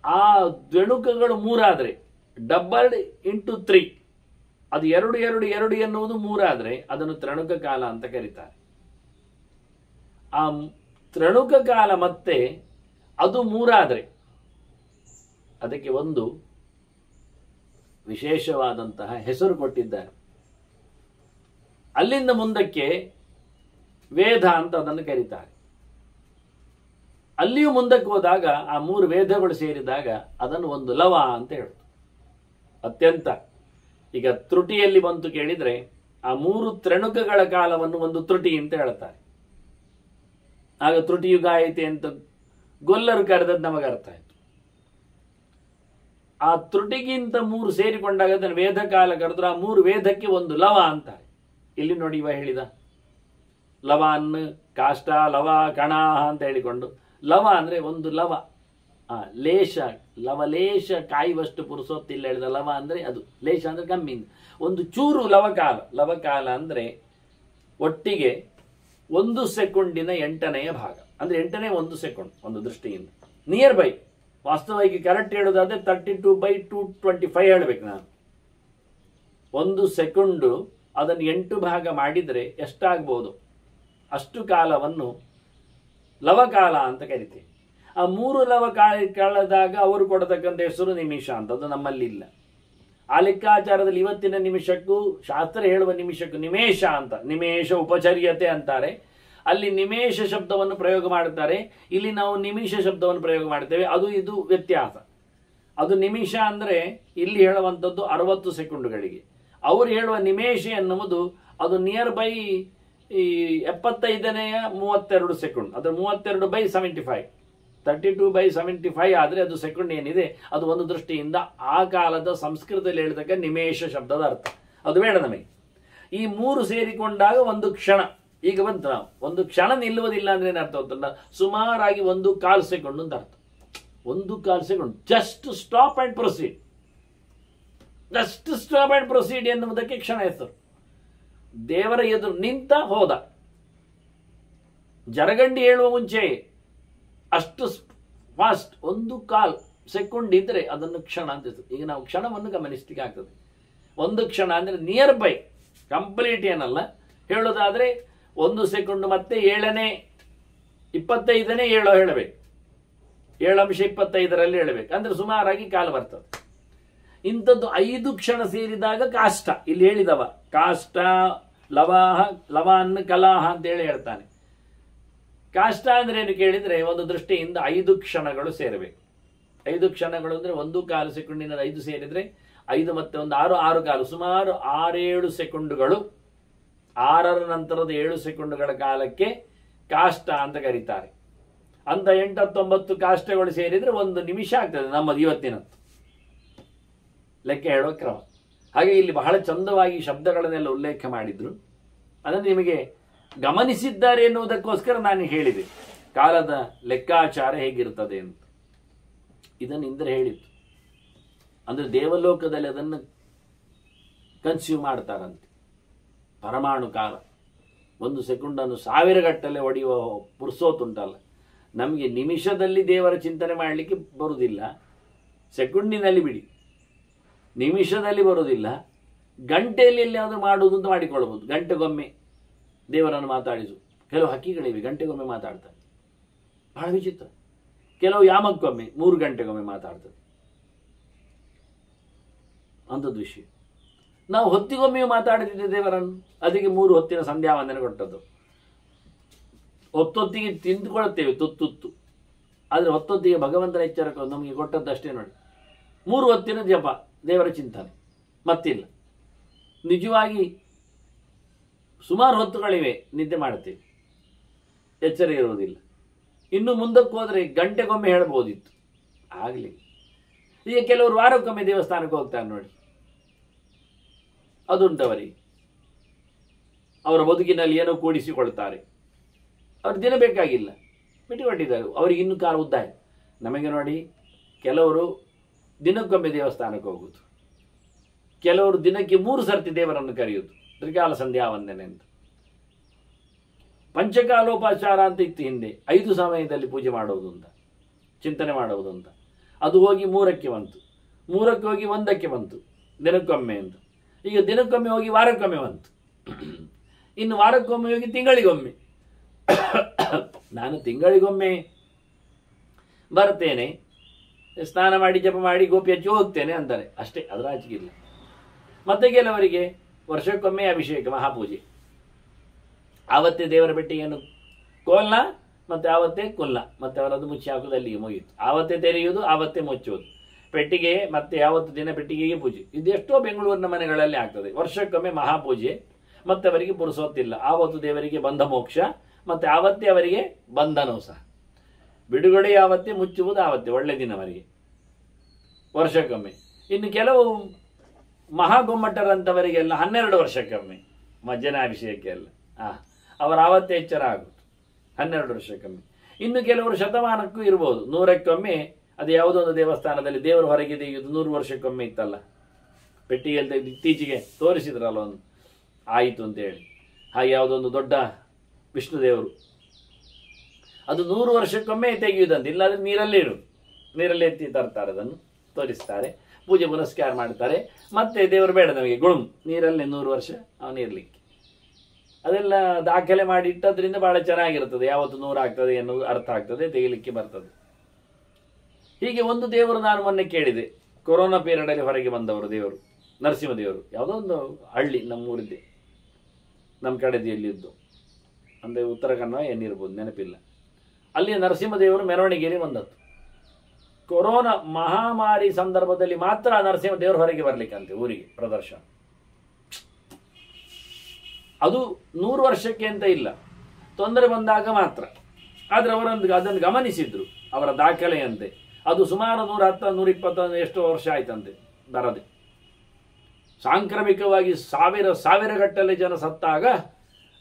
ಆ ದ್ವಣುಕಗಳು 3 ಆದರೆ ಡಬಲ್ಡ್ ಇಂಟು 3, ಅದು 2 ಎನ್ನುವುದು 3 ಆದರೆ ಅದನ್ನು ತ್ರಣುಕ ಕಾಲ ಅಂತ ಕರೀತಾರೆ. ಆ ತ್ರಣುಕ ಕಾಲ ಮತ್ತೆ ಅದು 3 ಆದರೆ ಅದಕ್ಕೆ ಒಂದು ವಿಶೇಷವಾದಂತಹ ಹೆಸರು ಕೊಟ್ಟಿದ್ದಾರೆ. ಅಲ್ಲಿಂದ ಮುಂದಕ್ಕೆ ವೇದ ಅಂತ ಅದನ್ನು ಕರೀತಾರೆ. ಅಲ್ಲಿಯೂ ಮುಂದಕ್ಕೆ ಹೋದಾಗ ಆ 3 ವೇದಗಳು ಸೇರಿದಾಗ ಅದನ್ನು ಒಂದು ಲವ ಅಂತ ಹೇಳುದು. ಅತ್ಯಂತ ಈಗ ತ್ರುಟಿಯಲ್ಲಿ ಬಂತು ಕೇಳಿದ್ರೆ ಆ 3 ತ್ರಣುಕಗಳ ಕಾಲವನ್ನು ಒಂದು ತ್ರುಟಿ ಅಂತ ಹೇಳ್ತಾರೆ. ಆಗ ತ್ರುಟಿಯುಗ ಐತೆ ಅಂತ ಗೊಲ್ಲರು ಕರೆದದ್ದು ನಮಗೆ ಅರ್ಥ ಆಯ್ತು. ಆ ತ್ರುಟಿಗಿಂತ 3 ಸೇರಿಕೊಂಡಾಗ ಅದನ್ನು ವೇದ ಕಾಲ ಕರೆದ್ರು. ಆ 3 ವೇದಕ್ಕೆ ಒಂದು ಲವ ಅಂತಾರೆ. ಇಲ್ಲಿ ನೋಡಿ ಇವ ಹೇಳಿದ ಲವಾನ್, ಕಾಷ್ಟ, ಲವ, ಕಣ ಅಂತ ಹೇಳಿಕೊಂಡು ಲವ ಅಂದ್ರೆ ಒಂದು ಲವ, ಲೇಷ, ಲವಲೇಶ ಕಾಯುವಷ್ಟು ಪುರುಸೊತ್ತಿಲ್ಲ ಹೇಳಿದ. ಲವ ಅಂದ್ರೆ ಅದು, ಲೇಷ ಅಂದ್ರೆ ಕಮ್ಮಿ, ಒಂದು ಚೂರು ಲವಕಾಲ. ಲವಕಾಲ ಅಂದ್ರೆ ಒಟ್ಟಿಗೆ 1 ಸೆಕೆಂಡಿನ 8ನೇ ಭಾಗ, ಅಂದ್ರೆ 8ನೇ 1 ಸೆಕೆಂಡ್. ಒಂದು ದೃಷ್ಟಿಯಿಂದ ನಿಯರ್ ಬೈ. ವಾಸ್ತವವಾಗಿ ಕರೆಕ್ಟ್ ಹೇಳೋದಾದ್ರೆ 32/225 ಹೇಳ್ಬೇಕು ನಾನು. 1 ಸೆಕೆಂಡು ಅದನ್ನು 8 ಭಾಗ ಮಾಡಿದರೆ ಎಷ್ಟಾಗ್ಬೋದು ಅಷ್ಟು ಕಾಲವನ್ನು ಲವಕಾಲ ಅಂತ ಕರಿತೀವಿ. ಆ 3 ಲವಕಾಲದಾಗ ಅವರು ಕೊಡತಕ್ಕಂಥ ಹೆಸರು ನಿಮಿಷ ಅಂತ. ಅದು ನಮ್ಮಲ್ಲಿ ಇಲ್ಲ. ಆ ಲೆಕ್ಕಾಚಾರದಲ್ಲಿ ಇವತ್ತಿನ ನಿಮಿಷಕ್ಕೂ ಶಾಸ್ತ್ರ ಹೇಳುವ ನಿಮಿಷಕ್ಕೂ ನಿಮೇಷ ಅಂತ, ನಿಮೇಷ ಉಪಚರ್ಯತೆ ಅಂತಾರೆ. ಅಲ್ಲಿ ನಿಮೇಷ ಶಬ್ದವನ್ನು ಪ್ರಯೋಗ ಮಾಡುತ್ತಾರೆ, ಇಲ್ಲಿ ನಾವು ನಿಮಿಷ ಶಬ್ದವನ್ನು ಪ್ರಯೋಗ ಮಾಡ್ತೇವೆ. ಅದು ಇದು ವ್ಯತ್ಯಾಸ. ಅದು ನಿಮಿಷ ಅಂದ್ರೆ ಇಲ್ಲಿ ಹೇಳುವಂಥದ್ದು 60 ಸೆಕೆಂಡುಗಳಿಗೆ. ಅವರು ಹೇಳುವ ನಿಮೇಷ ಎನ್ನುವುದು ಅದು ನಿಯರ್ ಬೈ 75ನೇ 32 ಸೆಕೆಂಡ್. ಅದು 32/75, 32/75 ಆದರೆ ಅದು ಸೆಕೆಂಡ್ ಏನಿದೆ ಅದು ಒಂದು ದೃಷ್ಟಿಯಿಂದ ಆ ಕಾಲದ ಸಂಸ್ಕೃತದಲ್ಲಿ ಹೇಳ್ತಕ್ಕ ನಿಮೇಷ ಶಬ್ದದ ಅರ್ಥ. ಅದು ಬೇಡ ನಮಗೆ. ಈ 3 ಸೇರಿಕೊಂಡಾಗ ಒಂದು ಕ್ಷಣ. ಈಗ ಬಂತು ನಾವು ಒಂದು ಕ್ಷಣ ನಿಲ್ಲುವುದಿಲ್ಲ ಅಂದ್ರೆ ಏನರ್ಥ ಗೊತ್ತಲ್ಲ, ಸುಮಾರಾಗಿ 1/4 ಸೆಕೆಂಡ್ ಅಂತ ಅರ್ಥ. 1/4 second. Just stop and proceed. Just stop and proceed ಎನ್ನುವುದಕ್ಕೆ ಕ್ಷಣ ಹೆಸರು. ದೇವರ ಎದುರು ನಿಂತ ಹೋದ, ಜರಗಂಡಿ ಹೇಳುವ ಮುಂಚೆ ಅಷ್ಟು ಫಾಸ್ಟ್ 1/4 ಸೆಕೆಂಡ್ ಇದ್ರೆ ಅದನ್ನು ಕ್ಷಣ ಅಂತ ಹೆಸರು. ಈಗ ನಾವು ಕ್ಷಣವನ್ನು ಗಮನಿಸ್ಲಿಕ್ಕೆ ಆಗ್ತದೆ. 1 ಕ್ಷಣ ಅಂದ್ರೆ ನಿಯರ್ ಬೈ, ಕಂಪ್ಲೀಟ್ ಏನಲ್ಲ. ಹೇಳೋದಾದ್ರೆ 1 ಸೆಕೆಂಡ್ ಮತ್ತೆ 7ನೇ 25ನೇ 7 ಹೇಳಬೇಕು, 7:25 ಹೇಳಬೇಕು. ಅಂದ್ರೆ ಸುಮಾರಾಗಿ ಕಾಲ ಬರ್ತದೆ. ಇಂಥದ್ದು 5 ಕ್ಷಣ ಸೇರಿದಾಗ ಕಾಷ್ಟ. ಇಲ್ಲಿ ಹೇಳಿದವ ಕಾಷ್ಟ, ಲವಾಹ, ಲವಾನ್, ಕಲಾಹ ಅಂತ ಹೇಳ್ತಾನೆ. ಕಾಷ್ಟ ಅಂದ್ರೆ ಏನು ಕೇಳಿದ್ರೆ ಒಂದು ದೃಷ್ಟಿಯಿಂದ 5 ಕ್ಷಣಗಳು ಸೇರಬೇಕು. 5 ಕ್ಷಣಗಳು ಅಂದ್ರೆ 1/4 ಸೆಕೆಂಡಿನ 5 ಸೇರಿದ್ರೆ 5 ಮತ್ತೆ 1 6, 6 ಕಾಲು, ಸುಮಾರು 6-7 ಸೆಕೆಂಡುಗಳು. 6ರ ನಂತರದ 7 ಸೆಕೆಂಡುಗಳ ಕಾಲಕ್ಕೆ ಕಾಷ್ಟ ಅಂತ ಕರೀತಾರೆ. ಅಂತ 8-9 ಕಾಷ್ಟಗಳು ಸೇರಿದ್ರೆ 1 ನಿಮಿಷ ಆಗ್ತದೆ ನಮ್ಮದು ಇವತ್ತಿನ ಲೆಕ್ಕ ಹೇಳುವ ಕ್ರಮ. ಹಾಗೆ ಇಲ್ಲಿ ಬಹಳ ಚಂದವಾಗಿ ಶಬ್ದಗಳನ್ನೆಲ್ಲ ಉಲ್ಲೇಖ ಮಾಡಿದ್ರು. ಅದನ್ನು ನಿಮಗೆ ಗಮನಿಸಿದ್ದಾರೆ ಎನ್ನುವುದಕ್ಕೋಸ್ಕರ ನಾನು ಹೇಳಿದೆ ಕಾಲದ ಲೆಕ್ಕಾಚಾರ ಹೇಗಿರ್ತದೆ ಅಂತ. ಇದನ್ನು ಇಂದ್ರ ಹೇಳಿತ್ತು. ಅಂದ್ರೆ ದೇವಲೋಕದಲ್ಲಿ ಅದನ್ನು ಕನ್ಸ್ಯೂಮ್ ಮಾಡ್ತಾರಂತೆ. ಪರಮಾಣು ಕಾಲ 1 ಸೆಕೆಂಡನ್ನು 1000 ಗಟ್ಟಲೆ ಹೊಡೆಯುವ ಪುರ್ಸೋತುಂಟಲ್ಲ. ನಮಗೆ ನಿಮಿಷದಲ್ಲಿ ದೇವರ ಚಿಂತನೆ ಮಾಡಲಿಕ್ಕೆ ಬರುವುದಿಲ್ಲ. ಸೆಕೆಂಡಿನಲ್ಲಿ ಬಿಡಿ, ನಿಮಿಷದಲ್ಲಿ ಬರುವುದಿಲ್ಲ. ಗಂಟೆಯಲ್ಲಿ ಎಲ್ಲಿಯಾದರೂ ಮಾಡುವುದು ಅಂತ ಮಾಡಿಕೊಳ್ಳಬಹುದು. ಗಂಟೆಗೊಮ್ಮೆ ದೇವರನ್ನು ಮಾತಾಡಿಸು. ಕೆಲವು ಹಕ್ಕಿಗಳಿವೆ ಗಂಟೆಗೊಮ್ಮೆ ಮಾತಾಡ್ತಾರೆ, ಬಹಳ ವಿಚಿತ್ರ. ಕೆಲವು ಯಾಮಕ್ಕೊಮ್ಮೆ 3 ಗಂಟೆಗೊಮ್ಮೆ ಮಾತಾಡ್ತದೆ. ಅಂಥದ್ದು ವಿಷಯ. ನಾವು ಹೊತ್ತಿಗೊಮ್ಮೆಯೂ ಮಾತಾಡ್ತಿದ್ದೆ ದೇವರನ್ನು. ಅದಕ್ಕೆ 3 ಹೊತ್ತಿನ ಸಂಧ್ಯಾ ವಂದನೆ ಕೊಟ್ಟದ್ದು. ಹೊತ್ತೊತ್ತಿಗೆ ತಿಂದುಕೊಳ್ತೇವೆ ತುತ್ತು, ಆದರೆ ಹೊತ್ತೊತ್ತಿಗೆ ಭಗವಂತನ ಎಚ್ಚರಕ್ಕೆ ನಮಗೆ ಕೊಟ್ಟದ್ದಷ್ಟೇ ನೋಡಿ. 3 ಹೊತ್ತಿನ ಜಪ, ದೇವರ ಚಿಂತನೆ, ಮತ್ತಿಲ್ಲ. ನಿಜವಾಗಿ ಸುಮಾರು ಹೊತ್ತುಗಳಿವೆ ನಿದ್ದೆ ಮಾಡ್ತೀವಿ, ಎಚ್ಚರ ಇರುವುದಿಲ್ಲ. ಇನ್ನು ಮುಂದಕ್ಕೆ ಹೋದರೆ ಗಂಟೆಗೊಮ್ಮೆ ಹೇಳ್ಬೋದಿತ್ತು, ಆಗಲಿ. ಈಗ ಕೆಲವರು ವಾರಕ್ಕೊಮ್ಮೆ ದೇವಸ್ಥಾನಕ್ಕೆ ಹೋಗ್ತಾರೆ ನೋಡಿ, ಅದುಂಟವರಿಗೆ. ಅವರ ಬದುಕಿನಲ್ಲಿ ಏನೋ ಕೂಡಿಸಿಕೊಳ್ತಾರೆ. ಅವ್ರು ದಿನ ಬೇಕಾಗಿಲ್ಲ, ಬಿಟ್ಟುಕೊಟ್ಟಿದ್ದಾರೆ. ಅವ್ರಿಗೆ ಇನ್ನೂ ಕಾಲ ಉದ್ದಾಯ. ನಮಗೆ ನೋಡಿ, ಕೆಲವರು ದಿನಕ್ಕೊಮ್ಮೆ ದೇವಸ್ಥಾನಕ್ಕೆ ಹೋಗುವುದು, ಕೆಲವರು ದಿನಕ್ಕೆ 3 ಸರ್ತಿ ದೇವರನ್ನು ಕರೆಯುವುದು, ತ್ರಿಕಾಲ ಸಂಧ್ಯಾ ವಂದನೆ ಅಂತ. ಪಂಚಕಾಲೋಪಚಾರ ಅಂತ ಇತ್ತು ಹಿಂದೆ, 5 ಸಮಯದಲ್ಲಿ ಪೂಜೆ ಮಾಡುವುದು ಅಂತ, ಚಿಂತನೆ ಮಾಡುವುದು ಅಂತ. ಅದು ಹೋಗಿ 3ಕ್ಕೆ ಬಂತು, 3ಕ್ಕೆ ಹೋಗಿ 1ಕ್ಕೆ ಬಂತು, ದಿನಕ್ಕೊಮ್ಮೆ ಅಂತ. ಈಗ ದಿನಕ್ಕೊಮ್ಮೆ ಹೋಗಿ ವಾರಕ್ಕೊಮ್ಮೆ ಬಂತು, ಇನ್ನು ವಾರಕ್ಕೊಮ್ಮೆ ಹೋಗಿ ತಿಂಗಳಿಗೊಮ್ಮೆ. ನಾನು ತಿಂಗಳಿಗೊಮ್ಮೆ ಬರ್ತೇನೆ, ಸ್ನಾನ ಮಾಡಿ ಜಪ ಮಾಡಿ ಗೋಪಿ ಹಚ್ಚಿ ಹೋಗ್ತೇನೆ ಅಂತಾರೆ ಅಷ್ಟೇ, ಅದರ ಆಚೆಗಿಲ್ಲ. ಮತ್ತೆ ಕೆಲವರಿಗೆ ವರ್ಷಕ್ಕೊಮ್ಮೆ ಅಭಿಷೇಕ ಮಹಾಪೂಜೆ, ಆವತ್ತೇ ದೇವರ ಪೆಟ್ಟಿಗೆಯನ್ನು ಕೋಲ್ನ ಮತ್ತೆ ಆವತ್ತೇ ಕುಲ್ಲ, ಮತ್ತೆ ಅವರದ್ದು ಮುಚ್ಚಿ ಹಾಕುವುದು, ಅಲ್ಲಿಗೆ ಮುಗಿಯಿತು. ಆವತ್ತೇ ತೆರೆಯುವುದು, ಆವತ್ತೇ ಮುಚ್ಚುವುದು ಪೆಟ್ಟಿಗೆ, ಮತ್ತೆ ಯಾವತ್ತು ದಿನ ಪೆಟ್ಟಿಗೆಗೆ ಪೂಜೆ. ಇದೆಷ್ಟೋ ಬೆಂಗಳೂರಿನ ಮನೆಗಳಲ್ಲಿ ಆಗ್ತದೆ. ವರ್ಷಕ್ಕೊಮ್ಮೆ ಮಹಾಪೂಜೆ, ಮತ್ತೆ ಅವರಿಗೆ ಪುರುಸೊತ್ತಿಲ್ಲ, ಆವತ್ತು ದೇವರಿಗೆ ಬಂಧ ಮೋಕ್ಷ, ಮತ್ತೆ ಆವತ್ತೇ ಅವರಿಗೆ ಬಂಧನವೂ ಸಹ. ಬಿಡುಗಡೆ ಆವತ್ತೇ, ಮುಚ್ಚುವುದು ಆವತ್ತೇ, ಒಳ್ಳೆ ದಿನವರಿಗೆ ವರ್ಷಕ್ಕೊಮ್ಮೆ. ಇನ್ನು ಕೆಲವು ಮಹಾಗೊಮ್ಮಟರಂಥವರಿಗೆಲ್ಲ 12 ವರ್ಷಕ್ಕೊಮ್ಮೆ ಮಜ್ಜನಾಭಿಷೇಕ ಎಲ್ಲ, ಅವರ ಆವತ್ತೇ ಎಚ್ಚರ ಆಗುವುದು 12 ವರ್ಷಕ್ಕೊಮ್ಮೆ. ಇನ್ನು ಕೆಲವರು ಶತಮಾನಕ್ಕೂ ಇರ್ಬೋದು, 100ಕ್ಕೊಮ್ಮೆ. ಅದು ಯಾವುದೋ ಒಂದು ದೇವಸ್ಥಾನದಲ್ಲಿ ದೇವರು ಹೊರಗೆ ತೆಗೆಯುವುದು 100 ವರ್ಷಕ್ಕೊಮ್ಮೆ ಇತ್ತಲ್ಲ, ಪೆಟ್ಟಿಗೆಯಲ್ಲಿ ತೆಗೆದು ಇತ್ತೀಚೆಗೆ ತೋರಿಸಿದ್ರಲ್ಲ ಒಂದು, ಆಯಿತು ಅಂತೇಳಿ. ಹಾಗೆ ಯಾವುದೋ ಒಂದು ದೊಡ್ಡ ವಿಷ್ಣು ದೇವರು, ಅದು 100 ವರ್ಷಕ್ಕೊಮ್ಮೆ ತೆಗೆಯುವುದಂತೆ. ಇಲ್ಲಾಂದ್ರೆ ನೀರಲ್ಲೇ ಇರುವುದು, ನೀರಲ್ಲೇ ಎತ್ತಿ ತರ್ತಾರೆ, ಅದನ್ನು ತೋರಿಸ್ತಾರೆ, ಪೂಜೆ ಪುನಸ್ಕಾರ ಮಾಡ್ತಾರೆ. ಮತ್ತೆ ದೇವರು ಬೇಡ ನಮಗೆ, ಗುಳುಮ್ ನೀರಲ್ಲೇ 100 ವರ್ಷ ಅವನಿರಲಿಕ್ಕೆ. ಅದೆಲ್ಲ ದಾಖಲೆ ಮಾಡಿ ಇಟ್ಟದ್ರಿಂದ ಬಹಳ ಚೆನ್ನಾಗಿರ್ತದೆ. ಯಾವತ್ತು 100 ಆಗ್ತದೆ ಎನ್ನುವುದು ಅರ್ಥ ಆಗ್ತದೆ, ತೆಗಿಲಿಕ್ಕೆ ಬರ್ತದೆ. ಹೀಗೆ ಒಂದು ದೇವರು ನಾನು ಮೊನ್ನೆ ಕೇಳಿದೆ, ಕೊರೋನಾ ಪೀರಿಯಡಲ್ಲಿ ಹೊರಗೆ ಬಂದವರು ದೇವರು, ನರಸಿಂಹದೇವರು. ಯಾವುದೋ ಒಂದು ಹಳ್ಳಿ ನಮ್ಮೂರಿದ್ದೆ, ನಮ್ಮ ಕಡೆದಿಯಲ್ಲಿದ್ದು, ಅಂದರೆ ಉತ್ತರ ಕನ್ನಡ ಏನಿರ್ಬೋದು ನೆನಪಿಲ್ಲ. ಅಲ್ಲಿ ನರಸಿಂಹದೇವರು ಮೆರವಣಿಗೆಯಲ್ಲಿ ಬಂದದ್ದು. ಕೊರೋನಾ ಮಹಾಮಾರಿ ಸಂದರ್ಭದಲ್ಲಿ ಮಾತ್ರ ನರಸಿಂಹದೇವರು ಹೊರಗೆ ಬರ್ಲಿಕ್ಕಂತೆ ಊರಿಗೆ ಪ್ರದರ್ಶನ. ಅದು 100 ವರ್ಷಕ್ಕೆ ಅಂತ ಇಲ್ಲ, ತೊಂದರೆ ಬಂದಾಗ ಮಾತ್ರ. ಆದರೆ ಅದನ್ನು ಗಮನಿಸಿದ್ರು, ಅವರ ದಾಖಲೆಯಂತೆ. ಅದು ಸುಮಾರು 110, 120 ಎಷ್ಟೋ ವರ್ಷ ಆಯ್ತಂತೆ ಬರದೆ. ಸಾಂಕ್ರಾಮಿಕವಾಗಿ ಸಾವಿರ ಗಟ್ಟಲೆ ಜನ ಸತ್ತಾಗ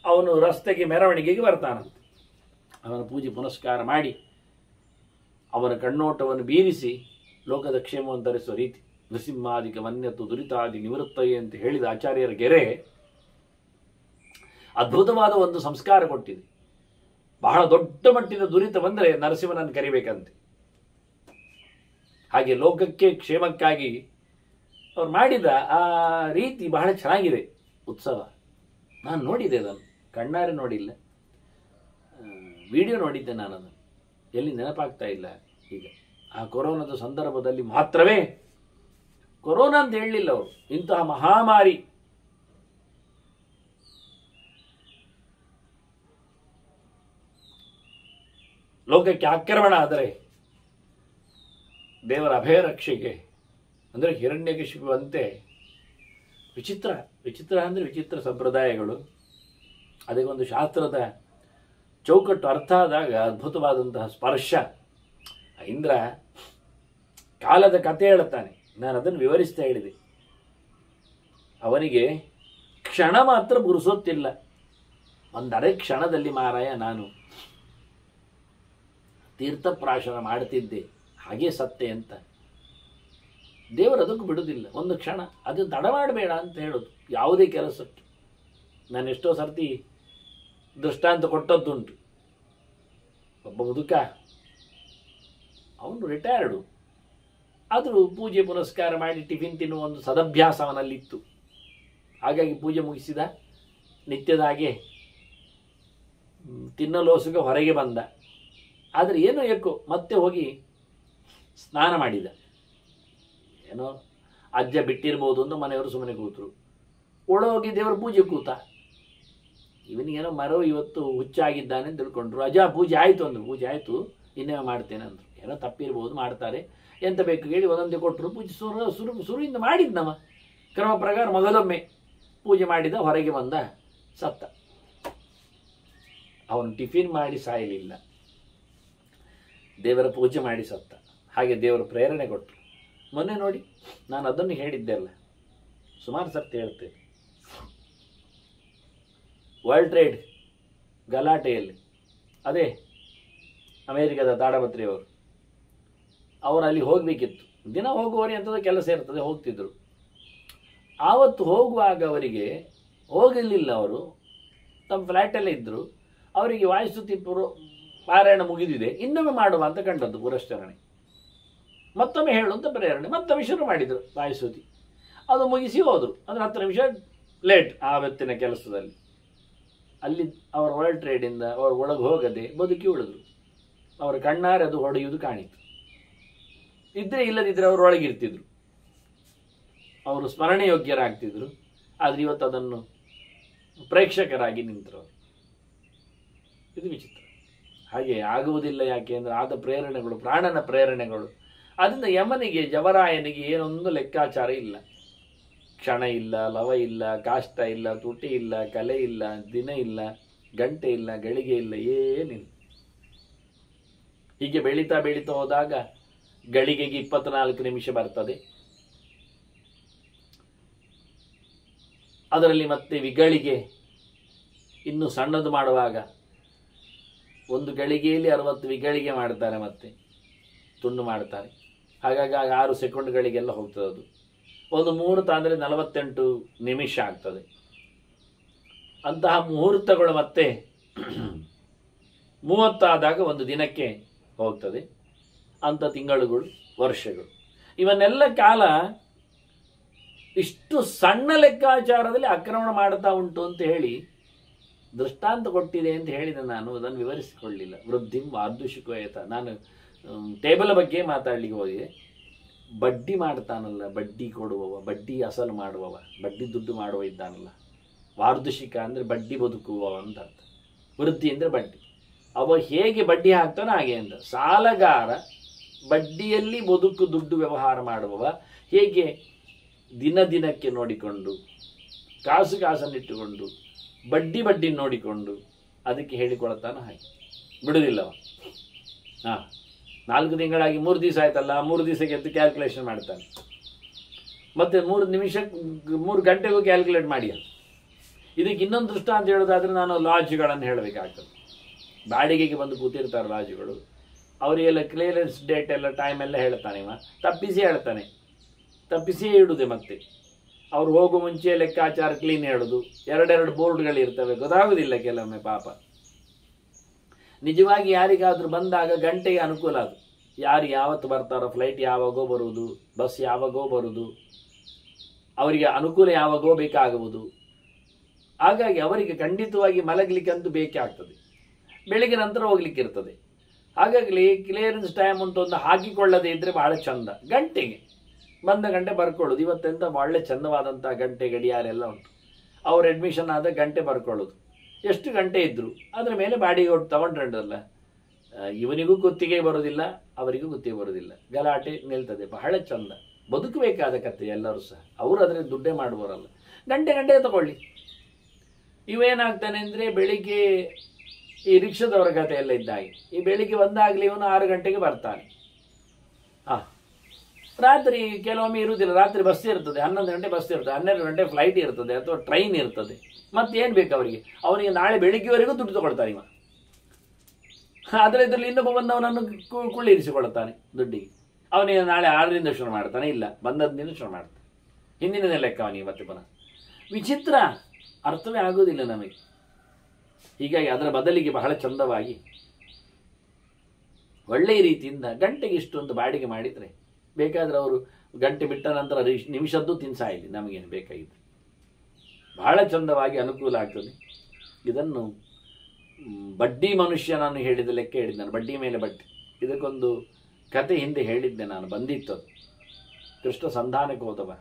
ಅವನು ರಸ್ತೆಗೆ ಮೆರವಣಿಗೆಗೆ ಬರ್ತಾನಂತೆ. ಅವನ ಪೂಜೆ ಪುನಸ್ಕಾರ ಮಾಡಿ ಅವನ ಕಣ್ಣೋಟವನ್ನು ಬೀರಿಸಿ ಲೋಕದ ಕ್ಷೇಮವನ್ನು ತರಿಸುವ ರೀತಿ. ನೃಸಿಂಹಾದಿಕ ವನ್ಯತ್ತು ದುರಿತಾದಿ ನಿವೃತ್ತಯೇ ಅಂತ ಹೇಳಿದ ಆಚಾರ್ಯರ ಗೆರೆ ಅದ್ಭುತವಾದ ಒಂದು ಸಂಸ್ಕಾರ ಕೊಟ್ಟಿದೆ. ಬಹಳ ದೊಡ್ಡ ಮಟ್ಟಿನ ದುರಿತ ಬಂದರೆ ನರಸಿಂಹನನ್ನು ಕರಿಬೇಕಂತೆ. ಹಾಗೆ ಲೋಕಕ್ಕೆ ಕ್ಷೇಮಕ್ಕಾಗಿ ಅವ್ರು ಮಾಡಿದ ಆ ರೀತಿ ಬಹಳ ಚೆನ್ನಾಗಿದೆ ಉತ್ಸವ. ನಾನು ನೋಡಿದೆ, ಅದನ್ನು ಕಣ್ಣಾರೆ ನೋಡಿಲ್ಲ, ವಿಡಿಯೋ ನೋಡಿದ್ದೆ ನಾನು. ಅದನ್ನು ಎಲ್ಲಿ ನೆನಪಾಗ್ತಾ ಇಲ್ಲ ಈಗ. ಆ ಕೊರೋನಾದ ಸಂದರ್ಭದಲ್ಲಿ ಮಾತ್ರವೇ, ಕೊರೋನಾ ಅಂತ ಹೇಳಲಿಲ್ಲ ಅವರು, ಇಂತಹ ಮಹಾಮಾರಿ ಲೋಕಕ್ಕೆ ಆಕ್ರಮಣ ಆದರೆ ದೇವರ ಅಭಯ ರಕ್ಷೆಗೆ, ಅಂದರೆ ಹಿರಣ್ಯಕಶಿಪುವಂತೆ ವಿಚಿತ್ರ ಅಂದರೆ ವಿಚಿತ್ರ ಸಂಪ್ರದಾಯಗಳು. ಅದಕ್ಕೊಂದು ಶಾಸ್ತ್ರದ ಚೌಕಟ್ಟು ಅರ್ಥ ಆದಾಗ ಅದ್ಭುತವಾದಂತಹ ಸ್ಪರ್ಶ. ಇಂದ್ರ ಕಾಲದ ಕಥೆ ಹೇಳುತ್ತಾನೆ, ನಾನು ಅದನ್ನು ವಿವರಿಸ್ತಾ ಹೇಳಿದೆ. ಅವನಿಗೆ ಕ್ಷಣ ಮಾತ್ರ ಪುರುಸೊತ್ತಿಲ್ಲ, ಒಂದರೆ ಕ್ಷಣದಲ್ಲಿ ಮಾರಾಯ ನಾನು ತೀರ್ಥಪ್ರಾಶನ ಮಾಡ್ತಿದ್ದೆ, ಹಾಗೆ ಸತ್ತೆ ಅಂತ. ದೇವರು ಅದಕ್ಕೂ ಬಿಡುವುದಿಲ್ಲ, ಒಂದು ಕ್ಷಣ ಅದು ತಡ ಮಾಡಬೇಡ ಅಂತ ಹೇಳೋದು ಯಾವುದೇ ಕೆಲಸಕ್ಕೆ. ನಾನು ಎಷ್ಟೋ ಸರ್ತಿ ದೃಷ್ಟಾಂತ ಕೊಟ್ಟದ್ದುಂಟು. ಒಬ್ಬ ಮುದುಕ, ಅವನು ರಿಟೈರ್ಡು, ಆದರೂ ಪೂಜೆ ಪುನಸ್ಕಾರ ಮಾಡಿ ಟಿಫಿನ್ ತಿನ್ನುವ ಒಂದು ಸದಭ್ಯಾಸ ಅವನಲ್ಲಿತ್ತು. ಹಾಗಾಗಿ ಪೂಜೆ ಮುಗಿಸಿದ, ನಿತ್ಯದ ಹಾಗೆ ತಿನ್ನಲೋಸುಗ ಹೊರಗೆ ಬಂದ. ಆದರೆ ಏನೋ ಏಕೋ ಮತ್ತೆ ಹೋಗಿ ಸ್ನಾನ ಮಾಡಿದ. ಏನೋ ಅಜ್ಜ ಬಿಟ್ಟಿರ್ಬೋದು ಅಂತ ಮನೆಯವರು ಸುಮ್ಮನೆ ಕೂತರು. ಒಳಗೋಗಿ ದೇವರ ಪೂಜೆ ಕೂತ. ಇವನಿಗೇನೋ ಮರವು ಇವತ್ತು ಹುಚ್ಚಾಗಿದ್ದಾನೆ ಅಂತ ತಿಳ್ಕೊಂಡ್ರು. ಅಜ್ಜ ಪೂಜೆ ಆಯಿತು ಅಂದರು. ಪೂಜೆ ಆಯಿತು, ಇನ್ನೇ ಮಾಡ್ತೇನೆ ಅಂದರು. ಏನೋ ತಪ್ಪಿರ್ಬೋದು, ಮಾಡ್ತಾರೆ, ಎಂತ ಬೇಕು ಹೇಳಿ ಒಂದೊಂದೇ ಕೊಟ್ಟರು. ಪೂಜೆ ಶುರುವಿಂದ ಮಾಡಿದ್ನವ ಕ್ರಮ ಪ್ರಕಾರ. ಮೊದಲೊಮ್ಮೆ ಪೂಜೆ ಮಾಡಿದ, ಹೊರಗೆ ಬಂದ, ಸತ್ತ. ಅವನು ಟಿಫಿನ್ ಮಾಡಿ ಸಾಯಲಿಲ್ಲ, ದೇವರ ಪೂಜೆ ಮಾಡಿ ಸತ್ತ. ಹಾಗೆ ದೇವರು ಪ್ರೇರಣೆ ಕೊಟ್ಟರು. ಮೊನ್ನೆ ನೋಡಿ, ನಾನು ಅದನ್ನು ಹೇಳಿದ್ದೆ ಅಲ್ಲ, ಸುಮಾರು ಸರ್ತಿ ಹೇಳ್ತೇನೆ. ವರ್ಲ್ಡ್ ಟ್ರೇಡ್ ಗಲಾಟೆಯಲ್ಲಿ, ಅದೇ ಅಮೇರಿಕದ ತಾಡಪತ್ರಿಯವರು, ಅವರು ಅಲ್ಲಿ ಹೋಗಬೇಕಿತ್ತು. ದಿನ ಹೋಗುವವರಿಗೆ ಅಂಥದ್ದು ಕೆಲಸ ಇರ್ತದೆ, ಹೋಗ್ತಿದ್ರು. ಆವತ್ತು ಹೋಗುವಾಗ ಅವರಿಗೆ ಹೋಗಲಿಲ್ಲ, ಅವರು ತಮ್ಮ ಫ್ಲ್ಯಾಟಲ್ಲೇ ಇದ್ದರು. ಅವರಿಗೆ ವಾಯುಸ್ತುತಿ ಪಾರಾಯಣ ಮುಗಿದಿದೆ, ಇನ್ನೊಮ್ಮೆ ಮಾಡುವ ಅಂತ ಕಂಡದ್ದು ಪುರಶ್ಚರಣೆ. ಮತ್ತೊಮ್ಮೆ ಹೇಳುವಂತ ಪ್ರೇರಣೆ, ಮತ್ತೊಮ್ಮೆ ಶುರು ಮಾಡಿದರು ವಾಯುಸ್ತುತಿ. ಅದು ಮುಗಿಸಿ ಹೋದರು. ಅಂದರೆ 10 ನಿಮಿಷ ಲೇಟ್ ಆವತ್ತಿನ ಕೆಲಸದಲ್ಲಿ. ಅಲ್ಲಿ ಅವರ ವರ್ಲ್ಡ್ ಟ್ರೇಡಿಂದ ಅವರು ಒಳಗೆ ಹೋಗದೆ ಬದುಕಿ ಉಳಿದ್ರು. ಅವರ ಕಣ್ಣಾರೆ ಅದು ಹೊಡೆಯುವುದು ಕಾಣಿತು. ಇದ್ರೆ ಇಲ್ಲದಿದ್ದರೆ ಅವರು ಒಳಗಿರ್ತಿದ್ರು, ಅವರು ಸ್ಮರಣೆ ಯೋಗ್ಯರಾಗ್ತಿದ್ರು. ಆದರೆ ಇವತ್ತು ಅದನ್ನು ಪ್ರೇಕ್ಷಕರಾಗಿ ನಿಂತರು. ಇದು ವಿಚಿತ್ರ. ಹಾಗೆ ಆಗುವುದಿಲ್ಲ. ಯಾಕೆ ಅಂದರೆ ಆದ ಪ್ರೇರಣೆಗಳು ಪ್ರಾಣನ ಪ್ರೇರಣೆಗಳು. ಅದರಿಂದ ಯಮನಿಗೆ, ಜವರಾಯನಿಗೆ ಏನೊಂದು ಲೆಕ್ಕಾಚಾರ ಇಲ್ಲ. ಕ್ಷಣ ಇಲ್ಲ, ಲವ ಇಲ್ಲ, ಕಾಷ್ಟ ಇಲ್ಲ, ತುಟಿ ಇಲ್ಲ, ಕಲೆ ಇಲ್ಲ, ದಿನ ಇಲ್ಲ, ಗಂಟೆ ಇಲ್ಲ, ಗಳಿಗೆ ಇಲ್ಲ, ಏನಿಲ್ಲ. ಹೀಗೆ ಬೆಳೀತಾ ಬೆಳೀತಾ ಹೋದಾಗ ಗಳಿಗೆಗೆ 24 ನಿಮಿಷ ಬರ್ತದೆ. ಅದರಲ್ಲಿ ಮತ್ತೆ ವಿಗಳಿಗೆ ಇನ್ನು ಸಣ್ಣದು ಮಾಡುವಾಗ ಒಂದು ಗಳಿಗೆಯಲ್ಲಿ 60 ವಿಗಳಿಗೆ ಮಾಡ್ತಾರೆ, ಮತ್ತೆ ತುಂಡು ಮಾಡ್ತಾರೆ. ಹಾಗಾಗಿ 6 ಸೆಕೆಂಡ್ಗಳಿಗೆಲ್ಲ ಹೋಗ್ತದೆ. ಅದು ಒಂದು ಮುಹೂರ್ತ ಅಂದರೆ 48 ನಿಮಿಷ ಆಗ್ತದೆ. ಅಂತಹ ಮುಹೂರ್ತಗಳು ಮತ್ತೆ 30 ಆದಾಗ ಒಂದು ದಿನಕ್ಕೆ ಹೋಗ್ತದೆ. ಅಂಥ ತಿಂಗಳುಗಳು, ವರ್ಷಗಳು, ಇವನ್ನೆಲ್ಲ ಕಾಲ ಇಷ್ಟು ಸಣ್ಣ ಲೆಕ್ಕಾಚಾರದಲ್ಲಿ ಆಕ್ರಮಣ ಮಾಡ್ತಾ ಉಂಟು ಅಂತ ಹೇಳಿ ದೃಷ್ಟಾಂತ ಕೊಟ್ಟಿದೆ ಅಂತ ಹೇಳಿದೆ. ನಾನು ಅದನ್ನು ವಿವರಿಸಿಕೊಳ್ಳಿಲ್ಲ. ವೃದ್ಧಿಂ ವಾರ್ಧುಷಿಕೋಯತ. ನಾನು ಟೇಬಲ್ ಬಗ್ಗೆ ಮಾತಾಡ್ಲಿಕ್ಕೆ ಹೋಗಿದೆ. ಬಡ್ಡಿ ಮಾಡ್ತಾನಲ್ಲ, ಬಡ್ಡಿ ಕೊಡುವವ, ಬಡ್ಡಿ ಅಸಲು ಮಾಡುವವ, ಬಡ್ಡಿ ದುಡ್ಡು ಮಾಡುವ ಇದ್ದಾನಲ್ಲ, ವಾರ್ಧುಷಿಕ ಅಂದರೆ ಬಡ್ಡಿ ಬದುಕುವವ ಅಂತ ಅರ್ಥ. ವೃದ್ಧಿ ಅಂದರೆ ಬಡ್ಡಿ. ಅವ ಹೇಗೆ ಬಡ್ಡಿ ಹಾಕ್ತಾನೋ ಹಾಗೆ ಅಂತ. ಸಾಲಗಾರ ಬಡ್ಡಿಯಲ್ಲಿ ಬದುಕು ದುಡ್ಡು ವ್ಯವಹಾರ ಮಾಡುವವ ಹೇಗೆ ದಿನ ದಿನಕ್ಕೆ ನೋಡಿಕೊಂಡು, ಕಾಸು ಕಾಸನ್ನಿಟ್ಟುಕೊಂಡು, ಬಡ್ಡಿ ನೋಡಿಕೊಂಡು ಅದಕ್ಕೆ ಹೇಳಿಕೊಳ್ತಾನೋ ಹಾಗೆ ಬಿಡುವುದಿಲ್ಲವ. 4 ತಿಂಗಳಾಗಿ 3 ದಿವಸ ಆಯ್ತಲ್ಲ, 3 ದಿವಸಕ್ಕೆ ಎದ್ದು ಕ್ಯಾಲ್ಕುಲೇಷನ್ ಮಾಡ್ತಾನೆ. ಮತ್ತೆ 3 ನಿಮಿಷ 3 ಗಂಟೆಗೂ ಕ್ಯಾಲ್ಕುಲೇಟ್ ಮಾಡಿ. ಇದಕ್ಕೆ ಇನ್ನೊಂದು ದೃಷ್ಟಾಂತ ಹೇಳೋದಾದ್ರೆ, ನಾನು ಲಾಡ್ಜ್ಗಳನ್ನು ಹೇಳಬೇಕಾಗ್ತದೆ. ಬಾಡಿಗೆಗೆ ಬಂದು ಕೂತಿರ್ತಾರೆ ಲಾಡ್ಜ್ಗಳು. ಅವರಿಗೆಲ್ಲ ಕ್ಲಿಯರೆನ್ಸ್ ಡೇಟ್ ಎಲ್ಲ ಟೈಮ್ ಎಲ್ಲ ಹೇಳ್ತಾನೆ. ತಪ್ಪಿಸಿ ಹೇಳ್ತಾನೆ, ತಪ್ಪಿಸಿಯೇ ಇಡುದೆ. ಮತ್ತೆ ಅವ್ರು ಹೋಗೋ ಮುಂಚೆ ಲೆಕ್ಕಾಚಾರ ಕ್ಲೀನ್ ಹೇಳೋದು. 2 ಬೋರ್ಡ್ಗಳಿರ್ತವೆ, ಗೊತ್ತಾಗೋದಿಲ್ಲ ಕೆಲವೊಮ್ಮೆ ಪಾಪ. ನಿಜವಾಗಿ ಯಾರಿಗಾದ್ರೂ ಬಂದಾಗ ಗಂಟೆಗೆ ಅನುಕೂಲ. ಅದು ಯಾರು ಯಾವತ್ತು ಬರ್ತಾರೋ, ಫ್ಲೈಟ್ ಯಾವಾಗೋ ಬರುವುದು, ಬಸ್ ಯಾವಾಗೋ ಬರುವುದು, ಅವರಿಗೆ ಅನುಕೂಲ ಯಾವಾಗೋ ಬೇಕಾಗುವುದು. ಹಾಗಾಗಿ ಅವರಿಗೆ ಖಂಡಿತವಾಗಿ ಮಲಗಲಿಕ್ಕಂತೂ ಬೇಕೇ ಆಗ್ತದೆ. ಬೆಳಿಗ್ಗೆ ನಂತರ ಹೋಗ್ಲಿಕ್ಕೆ ಇರ್ತದೆ. ಹಾಗಾಗಿ ಕ್ಲಿಯರೆನ್ಸ್ ಟೈಮ್ ಅಂತ ಒಂದು ಹಾಕಿಕೊಳ್ಳದೆ ಇದ್ರೆ ಬಹಳ ಚಂದ. ಗಂಟೆಗೆ ಬಂದ ಗಂಟೆ ಬರ್ಕೊಳ್ಳೋದು. ಇವತ್ತೆಂತ ಒಳ್ಳೆ ಚಂದವಾದಂಥ ಗಂಟೆ ಗಡಿಯಾರೆಲ್ಲ ಉಂಟು. ಅವ್ರ ಅಡ್ಮಿಷನ್ ಆದ ಗಂಟೆ ಬರ್ಕೊಳ್ಳೋದು. ಎಷ್ಟು ಗಂಟೆ ಇದ್ರು ಅದರ ಮೇಲೆ ಬಾಡಿಗೆ ಒಟ್ಟು ತಗೊಂಡ್ರಲ್ಲ. ಇವನಿಗೂ ಗುತ್ತಿಗೆ ಬರೋದಿಲ್ಲ, ಅವರಿಗೂ ಗುತ್ತಿಗೆ ಬರೋದಿಲ್ಲ. ಗಲಾಟೆ ನಿಲ್ತದೆ. ಬಹಳ ಚಂದ. ಬದುಕಬೇಕಾದ ಕತೆ ಎಲ್ಲರೂ ಸಹ. ಅವರು ಅದರಲ್ಲಿ ದುಡ್ಡೇ ಮಾಡುವವರಲ್ಲ. ಗಂಟೆ ತಗೊಳ್ಳಿ. ಇವೇನಾಗ್ತಾನೆ ಅಂದರೆ, ಬೆಳಿಗ್ಗೆ ಈ ರಿಕ್ಷಾದವರ ಕಥೆ ಎಲ್ಲ ಇದ್ದಾಗೆ, ಈ ಬೆಳಿಗ್ಗೆ ಬಂದಾಗಲಿ ಇವನು 6 ಗಂಟೆಗೆ ಬರ್ತಾನೆ. ರಾತ್ರಿ ಕೆಲವೊಮ್ಮೆ ಇರುವುದಿಲ್ಲ. ರಾತ್ರಿ ಬಸ್ ಇರ್ತದೆ, 11 ಗಂಟೆ ಬಸ್ ಇರ್ತದೆ, 12 ಗಂಟೆ ಫ್ಲೈಟ್ ಇರ್ತದೆ ಅಥವಾ ಟ್ರೈನ್ ಇರ್ತದೆ. ಮತ್ತೇನು ಬೇಕು ಅವನಿಗೆ ನಾಳೆ ಬೆಳಿಗ್ಗೆವರೆಗೂ ದುಡ್ಡು ತಗೊಳ್ತಾನೆ ಇವ. ಆದರೆ ಇದರಲ್ಲಿ ಇನ್ನೊಬ್ಬ ಬಂದವನನ್ನು ಕುಳ್ಳಿರಿಸಿಕೊಳ್ತಾನೆ ದುಡ್ಡಿಗೆ. ಅವನಿಗೆ ನಾಳೆ 6ರಿಂದ ಶುರು ಮಾಡ್ತಾನೆ, ಇಲ್ಲ ಬಂದದ್ದಿಂದ ಶುರು ಮಾಡ್ತಾನೆ. ಹಿಂದಿನ ಲೆಕ್ಕ ಅವನಿಗೆ ಮತ್ತೆ ಪುನಃ. ವಿಚಿತ್ರ, ಅರ್ಥವೇ ಆಗೋದಿಲ್ಲ ನಮಗೆ. ಹೀಗಾಗಿ ಅದರ ಬದಲಿಗೆ ಬಹಳ ಚಂದವಾಗಿ ಒಳ್ಳೆಯ ರೀತಿಯಿಂದ ಗಂಟೆಗೆ ಇಷ್ಟು ಒಂದು ಬಾಡಿಗೆ ಮಾಡಿದರೆ, ಬೇಕಾದರೆ ಅವರು ಗಂಟೆ ಬಿಟ್ಟ ನಂತರ ನಿಮಿಷದ್ದು ತಿನ್ಸಾಯಿಲ್ಲ, ನಮಗೇನು ಬೇಕಾಗಿದೆ. ಬಹಳ ಚಂದವಾಗಿ ಅನುಕೂಲ ಆಗ್ತದೆ. ಇದನ್ನು ಬಡ್ಡಿ ಮನುಷ್ಯ ನಾನು ಹೇಳಿದ ಲೆಕ್ಕ ಹೇಳಿದ್ದೆ. ಬಡ್ಡಿ ಮೇಲೆ ಬಡ್ಡಿ. ಇದಕ್ಕೊಂದು ಕತೆ ಹಿಂದೆ ಹೇಳಿದ್ದೆ ನಾನು, ಬಂದಿತ್ತು. ಕೃಷ್ಣ ಸಂಧಾನಕ್ಕೆ ಹೋದವ.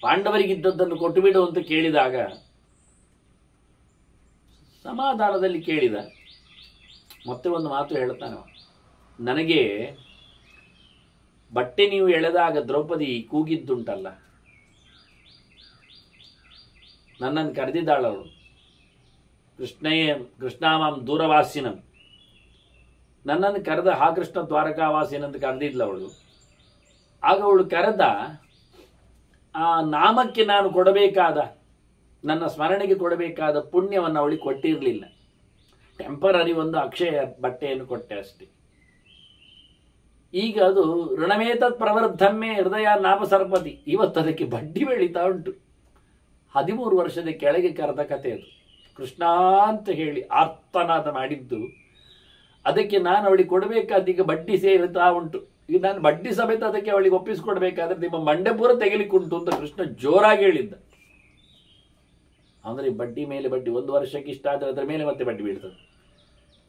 ಪಾಂಡವರಿಗಿದ್ದದ್ದನ್ನು ಕೊಟ್ಟು ಬಿಡು ಅಂತ ಕೇಳಿದಾಗ ಸಮಾಧಾನದಲ್ಲಿ ಕೇಳಿದ. ಮತ್ತೆ ಒಂದು ಮಾತು ಹೇಳ್ತಾನೆ, ನನಗೆ ಬಟ್ಟೆ ನೀವು ಎಳೆದಾಗ ದ್ರೌಪದಿ ಕೂಗಿದ್ದುಂಟಲ್ಲ, ನನ್ನನ್ನು ಕರೆದಿದ್ದಾಳವಳು. ಕೃಷ್ಣಾಮಾಂ ದೂರವಾಸಿನಂ, ನನ್ನನ್ನು ಕರೆದ ಹಾ ಕೃಷ್ಣ ದ್ವಾರಕಾವಾಸಿನಂತ ಕರೆದಿದ್ಲವಳು. ಆಗ ಅವಳು ಕರೆದ ಆ ನಾಮಕ್ಕೆ ನಾನು ಕೊಡಬೇಕಾದ, ನನ್ನ ಸ್ಮರಣೆಗೆ ಕೊಡಬೇಕಾದ ಪುಣ್ಯವನ್ನು ಅವಳಿಗೆ ಕೊಟ್ಟಿರಲಿಲ್ಲ. ಟೆಂಪರರಿ ಒಂದು ಅಕ್ಷಯ ಬಟ್ಟೆಯನ್ನು ಕೊಟ್ಟೆ ಅಷ್ಟೇ. ಈಗ ಅದು ಋಣಮೇತತ್ ಪ್ರವರ್ಧಮ್ಮೆ ಹೃದಯ ನಾಪಸರ್ಪತಿ, ಇವತ್ತು ಅದಕ್ಕೆ ಬಡ್ಡಿ ಬೆಳೀತಾ ಉಂಟು. 13 ವರ್ಷದ ಕೆಳಗೆ ಕರೆದ ಕತೆ ಅದು. ಕೃಷ್ಣ ಅಂತ ಹೇಳಿ ಆರ್ತನಾದ ಮಾಡಿದ್ದು, ಅದಕ್ಕೆ ನಾನು ಅವಳಿಗೆ ಕೊಡಬೇಕಾದ ಈಗ ಬಡ್ಡಿ ಸೇರುತ್ತಾ ಉಂಟು. ಈಗ ನಾನು ಬಡ್ಡಿ ಸಮೇತ ಅದಕ್ಕೆ ಅವಳಿಗೆ ಒಪ್ಪಿಸಿಕೊಡ್ಬೇಕಾದ್ರೆ ನಿಮ್ಮ ಮಂಡೆ ಪೂರ ತೆಗಿಲಿಕ್ಕುಂಟು ಅಂತ ಕೃಷ್ಣ ಜೋರಾಗಿ ಹೇಳಿದ್ದ. ಅಂದ್ರೆ ಬಡ್ಡಿ ಮೇಲೆ ಬಡ್ಡಿ, 1 ವರ್ಷಕ್ಕೆ ಇಷ್ಟ ಆದರೆ ಅದರ ಮೇಲೆ ಮತ್ತೆ ಬಡ್ಡಿ ಬೀಳ್ತದೆ,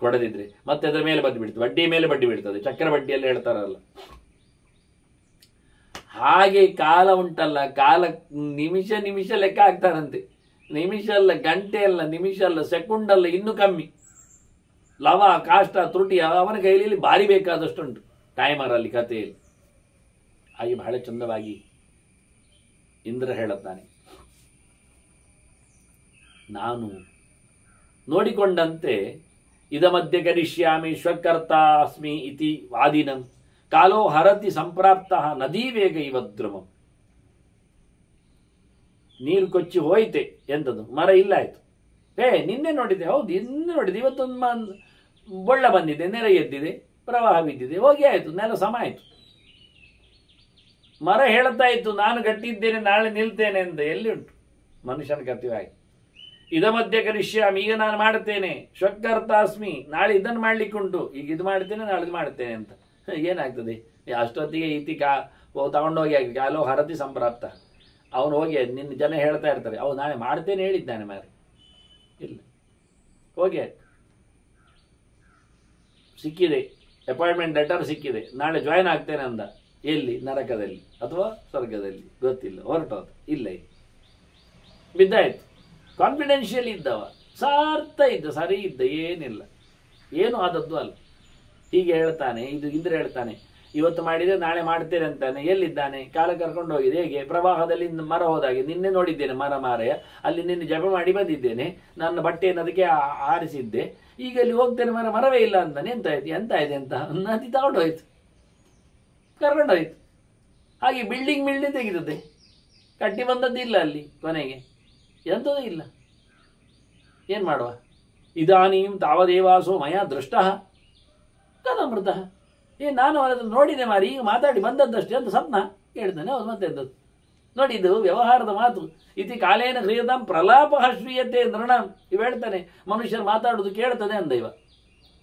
ಕೊಡದಿದ್ರೆ ಮತ್ತೆ ಅದರ ಮೇಲೆ ಬಡ್ಡಿ ಬೀಳ್ತದೆ, ಬಡ್ಡಿ ಮೇಲೆ ಬಡ್ಡಿ ಬೀಳ್ತದೆ, ಚಕ್ರ ಬಡ್ಡಿಯಲ್ಲಿ ಹೇಳ್ತಾರಲ್ಲ ಹಾಗೆ. ಕಾಲ ಉಂಟಲ್ಲ, ಕಾಲ ನಿಮಿಷ ನಿಮಿಷ ಲೆಕ್ಕ ಹಾಕ್ತಾರಂತೆ. ನಿಮಿಷ ಅಲ್ಲ, ಗಂಟೆ ಅಲ್ಲ, ನಿಮಿಷ ಅಲ್ಲ, ಸೆಕೆಂಡ್ ಅಲ್ಲ, ಇನ್ನೂ ಕಮ್ಮಿ. ಲವ ಕಾಷ್ಟ ತ್ರುಟಿ ಅವನ ಕೈಲಿ ಭಾರಿ ಬೇಕಾದಷ್ಟುಂಟು ಟೈಮರಲ್ಲಿ ಕಥೆಯಲ್ಲಿ. ಹಾಗೆ ಬಹಳ ಚಂದವಾಗಿ ಇಂದ್ರ ಹೇಳುತ್ತಾನೆ, ನಾನು ನೋಡಿಕೊಂಡಂತೆ ಇದ ಮಧ್ಯೆ ಕರಿಷ್ಯಾಮಿ ಶ್ವಕರ್ತ ಅಸ್ಮಿ ಇತಿ ವಾದಿನಂ ಕಾಲೋ ಹರತಿ ಸಂಪ್ರಾಪ್ತ ನದೀ ವೇಗ ಇವದ್ರುಮಂ. ನೀರು ಕೊಚ್ಚಿ ಹೋಯ್ತೆ, ಎಂಥದ್ದು ಮರ ಇಲ್ಲ ಆಯ್ತು. ನಿನ್ನೆ ನೋಡಿದೆ, ಹೌದು ನಿನ್ನೆ ನೋಡಿದೆ, ಇವತ್ತೊಂದು ಬೊಳ್ಳ ಬಂದಿದೆ, ನೆರೆ ಎದ್ದಿದೆ, ಪ್ರವಾಹ ಬಿದ್ದಿದೆ, ಹೋಗಿ ಆಯ್ತು, ನೆಲ ಸಮ ಆಯ್ತು. ಮರ ಹೇಳ್ತಾ ಇತ್ತು ನಾನು ಗಟ್ಟಿದ್ದೇನೆ, ನಾಳೆ ನಿಲ್ತೇನೆ ಅಂತ. ಎಲ್ಲಿ ಉಂಟು ಮನುಷ್ಯನ ಕರ್ತವ್ಯ? ಆಯ್ತು, ಇದ ಮಧ್ಯೆ ಕರಿಷ್ಯಾಮಿ, ಈಗ ನಾನು ಮಾಡ್ತೇನೆ, ಶ್ವಕರ್ತಾಸ್ಮಿ, ನಾಳೆ ಇದನ್ನು ಮಾಡ್ಲಿಕ್ಕುಂಟು, ಈಗ ಇದು ಮಾಡ್ತೇನೆ, ನಾಳೆ ಇದು ಮಾಡ್ತೇನೆ ಅಂತ. ಏನಾಗ್ತದೆ ಅಷ್ಟೊತ್ತಿಗೆ ಈತಿ ತಗೊಂಡೋಗಿ ಆಗಿ ಕಾಲೋ ಹರತಿ ಸಂಪ್ರಾಪ್ತ. ಅವನು ಹೋಗಿ ನಿನ್ನ ಜನ ಹೇಳ್ತಾ ಇರ್ತಾರೆ, ಅವು ನಾಳೆ ಮಾಡ್ತೇನೆ ಹೇಳಿದ್ದಾನೆ ಮಾರೆ, ಇಲ್ಲ ಹೋಗಿ ಸಿಕ್ಕಿದೆ, ಅಪಾಯಿಂಟ್ಮೆಂಟ್ ಲೆಟರ್ ಸಿಕ್ಕಿದೆ, ನಾಳೆ ಜಾಯ್ನ್ ಆಗ್ತೇನೆ ಅಂದ. ಎಲ್ಲಿ? ನರಕದಲ್ಲಿ ಅಥವಾ ಸ್ವರ್ಗದಲ್ಲಿ ಗೊತ್ತಿಲ್ಲ, ಹೊರಟೋದು ಇಲ್ಲ, ಬಿದ್ದಾಯ್ತು. ಕಾನ್ಫಿಡೆನ್ಷಿಯಲ್ ಇದ್ದವ, ಸಾರ್ಥ ಇದ್ದ, ಸರಿ ಇದ್ದ, ಏನಿಲ್ಲ, ಏನು ಆದದ್ದು ಅಲ್ಲ. ಹೀಗೆ ಹೇಳ್ತಾನೆ. ಇದು ಇಂದ್ರ ಹೇಳ್ತಾನೆ, ಇವತ್ತು ಮಾಡಿದ್ರೆ ನಾಳೆ ಮಾಡ್ತೇನೆ ಅಂತಾನೆ. ಎಲ್ಲಿದ್ದಾನೆ? ಕಾಲ ಕರ್ಕೊಂಡು ಹೋಗಿದೆ. ಹೇಗೆ? ಪ್ರವಾಹದಲ್ಲಿ ಮರ ಹೋದಾಗೆ. ನಿನ್ನೆ ನೋಡಿದ್ದೇನೆ ಮರ ಮಾರೆಯ, ಅಲ್ಲಿ ನಿನ್ನೆ ಜಪ ಮಾಡಿ ಬಂದಿದ್ದೇನೆ, ನನ್ನ ಬಟ್ಟೆಯನ್ನು ಅದಕ್ಕೆ ಆರಿಸಿದ್ದೆ, ಈಗ ಅಲ್ಲಿ ಹೋಗ್ತೇನೆ, ಮರವೇ ಇಲ್ಲ ಅಂತಾನೆ. ಎಂತ ಇದೆ ಅಂತ ನದಿ ತಗೊಂಡೋಯ್ತು, ಕರ್ಕೊಂಡೋಯ್ತು. ಹಾಗೆ ಬಿಲ್ಡಿಂಗ್ ತೆಗಿತದೆ, ಕಟ್ಟಿ ಬಂದದ್ದು ಇಲ್ಲ ಅಲ್ಲಿ, ಕೊನೆಗೆ ಎಂಥದೂ ಇಲ್ಲ. ಏನ್ ಮಾಡುವ? ಇದಾನೀಂ ತಾವದೇವಾಸೋ ಮಯ ದೃಷ್ಟ ಕದಮೃತ. ನಾನು ಅವರನ್ನು ನೋಡಿದೆ ಮಾರಿ, ಈಗ ಮಾತಾಡಿ ಬಂದದ್ದಷ್ಟೇ ಅಂತ ಸ್ವಪ್ನ ಹೇಳ್ತಾನೆ. ಹೌದು, ಮತ್ತೆ ಎಂದದ್ದು ನೋಡಿ, ಇದು ವ್ಯವಹಾರದ ಮಾತು. ಇತಿ ಕಾಲೇನ ಕ್ರಿಯತಾಂ ಪ್ರಲಾಪ ಶ್ರೀಯತೆ ನೃಣಂ. ಇವ ಹೇಳ್ತಾನೆ, ಮನುಷ್ಯರು ಮಾತಾಡುದು ಕೇಳ್ತದೆ ಅಂದ ಇವ.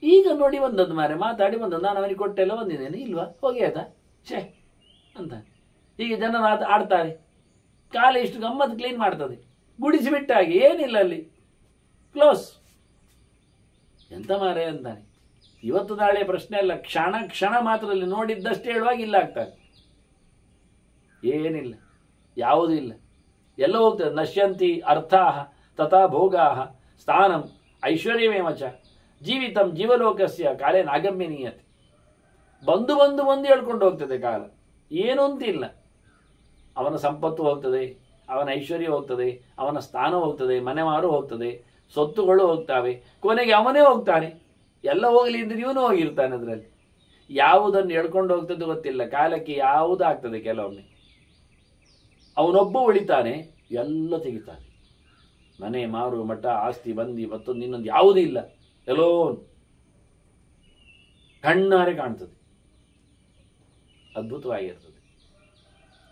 ಈಗ ನೋಡಿ ಬಂದದ್ದು ಮಾರೆ, ಮಾತಾಡಿ ಬಂದದ್ದು, ನಾನು ಅವನಿಗೆ ಕೊಟ್ಟೆಲ್ಲ ಬಂದಿದ್ದೇನೆ, ಇಲ್ವಾ? ಹೋಗಿ ಆಯ್ತಾ ಶೇ ಅಂತ. ಹೀಗೆ ಜನ ಆಡ್ತಾರೆ, ಕಾಲ ಇಷ್ಟು ಗಮ್ಮತ್ತು ಕ್ಲೀನ್ ಮಾಡ್ತದೆ, ಗುಡಿಸಿ ಬಿಟ್ಟಾಗಿ ಏನಿಲ್ಲ ಅಲ್ಲಿ, ಕ್ಲೋಸ್. ಎಂತ ಮಾರೆ ಅಂತಾನೆ. ಇವತ್ತು ನಾಳೆ ಪ್ರಶ್ನೆ ಅಲ್ಲ, ಕ್ಷಣ ಕ್ಷಣ ಮಾತ್ರದಲ್ಲಿ ನೋಡಿದ್ದಷ್ಟೇ ಹೇಳುವಾಗ ಇಲ್ಲ ಆಗ್ತಾರೆ, ಏನಿಲ್ಲ, ಯಾವುದೂ ಇಲ್ಲ, ಎಲ್ಲ ಹೋಗ್ತದೆ. ನಶ್ಯಂತಿ ಅರ್ಥಾಹ ತಥಾ ಭೋಗಾಹ ಸ್ಥಾನಂ ಐಶ್ವರ್ಯಮೇವಚ ಜೀವಿತಂ ಜೀವಲೋಕಸ್ಯ ಕಾಲೇ ನಾಗಮ್ಯನೀಯತೆ. ಬಂದು ಬಂದು ಬಂದು ಹೇಳ್ಕೊಂಡು ಹೋಗ್ತದೆ ಕಾಲ, ಏನು ಅಂತಿಲ್ಲ. ಅವನ ಸಂಪತ್ತು ಹೋಗ್ತದೆ, ಅವನ ಐಶ್ವರ್ಯ ಹೋಗ್ತದೆ, ಅವನ ಸ್ಥಾನ ಹೋಗ್ತದೆ, ಮನೆ ಮಾರು ಹೋಗ್ತದೆ, ಸೊತ್ತುಗಳು ಹೋಗ್ತಾವೆ, ಕೊನೆಗೆ ಅವನೇ ಹೋಗ್ತಾನೆ. ಎಲ್ಲ ಹೋಗಲಿ ಅಂದ್ರೆ ಇವನು ಹೋಗಿರ್ತಾನೆ. ಅದರಲ್ಲಿ ಯಾವುದನ್ನು ಹೇಳ್ಕೊಂಡು ಹೋಗ್ತದೆ ಗೊತ್ತಿಲ್ಲ. ಕಾಲಕ್ಕೆ ಯಾವುದಾಗ್ತದೆ, ಕೆಲವೊಮ್ಮೆ ಅವನೊಬ್ಬ ಉಳಿತಾನೆ, ಎಲ್ಲ ತೆಗಿತಾನೆ. ಮನೆ ಮಾರು ಮಠ ಆಸ್ತಿ ಬಂದಿ ಮತ್ತೊಂದು ಇನ್ನೊಂದು ಯಾವುದೂ ಇಲ್ಲ, ಎಲ್ಲೋ ಕಣ್ಣಾರೆ ಕಾಣ್ತದೆ, ಅದ್ಭುತವಾಗಿರ್ತದೆ.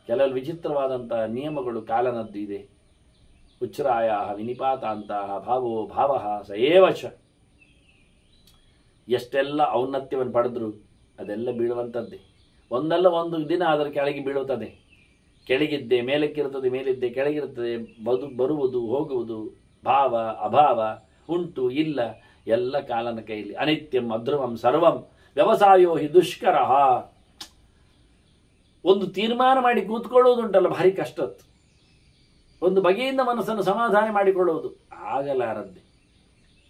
ಕೆಲವು ವಿಚಿತ್ರವಾದಂತಹ ನಿಯಮಗಳು ಕಾಲನದ್ದು ಇದೆ. ಉಚ್ಛ್ರಾಯ ವಿನಿಪಾತಾಂತಹ ಭಾವೋ ಭಾವ ಸಯೇವಚ. ಎಷ್ಟೆಲ್ಲ ಔನ್ನತ್ಯವನ್ನು ಪಡೆದ್ರು ಅದೆಲ್ಲ ಬೀಳುವಂಥದ್ದೇ. ಒಂದಲ್ಲ ಒಂದು ದಿನ ಅದರ ಕೆಳಗೆ ಬೀಳುತ್ತದೆ. ಕೆಳಗಿದ್ದೆ ಮೇಲಕ್ಕಿರುತ್ತದೆ, ಮೇಲಿದ್ದೆ ಕೆಳಗಿರುತ್ತದೆ. ಬರುವುದು ಹೋಗುವುದು, ಭಾವ ಅಭಾವ, ಉಂಟು ಇಲ್ಲ, ಎಲ್ಲ ಕಾಲನ ಕೈಯಲ್ಲಿ. ಅನಿತ್ಯಂ ಅಧ್ರುವಂ ಸರ್ವಂ ವ್ಯವಸಾಯೋ ಹಿ ದುಷ್ಕರ. ಒಂದು ತೀರ್ಮಾನ ಮಾಡಿ ಕೂತ್ಕೊಳ್ಳುವುದುಂಟಲ್ಲ, ಭಾರಿ ಕಷ್ಟದ್ದು. ಒಂದು ಬಗೆಯಿಂದ ಮನಸ್ಸನ್ನು ಸಮಾಧಾನ ಮಾಡಿಕೊಳ್ಳುವುದು ಆಗಲಾರದ್ದೆ.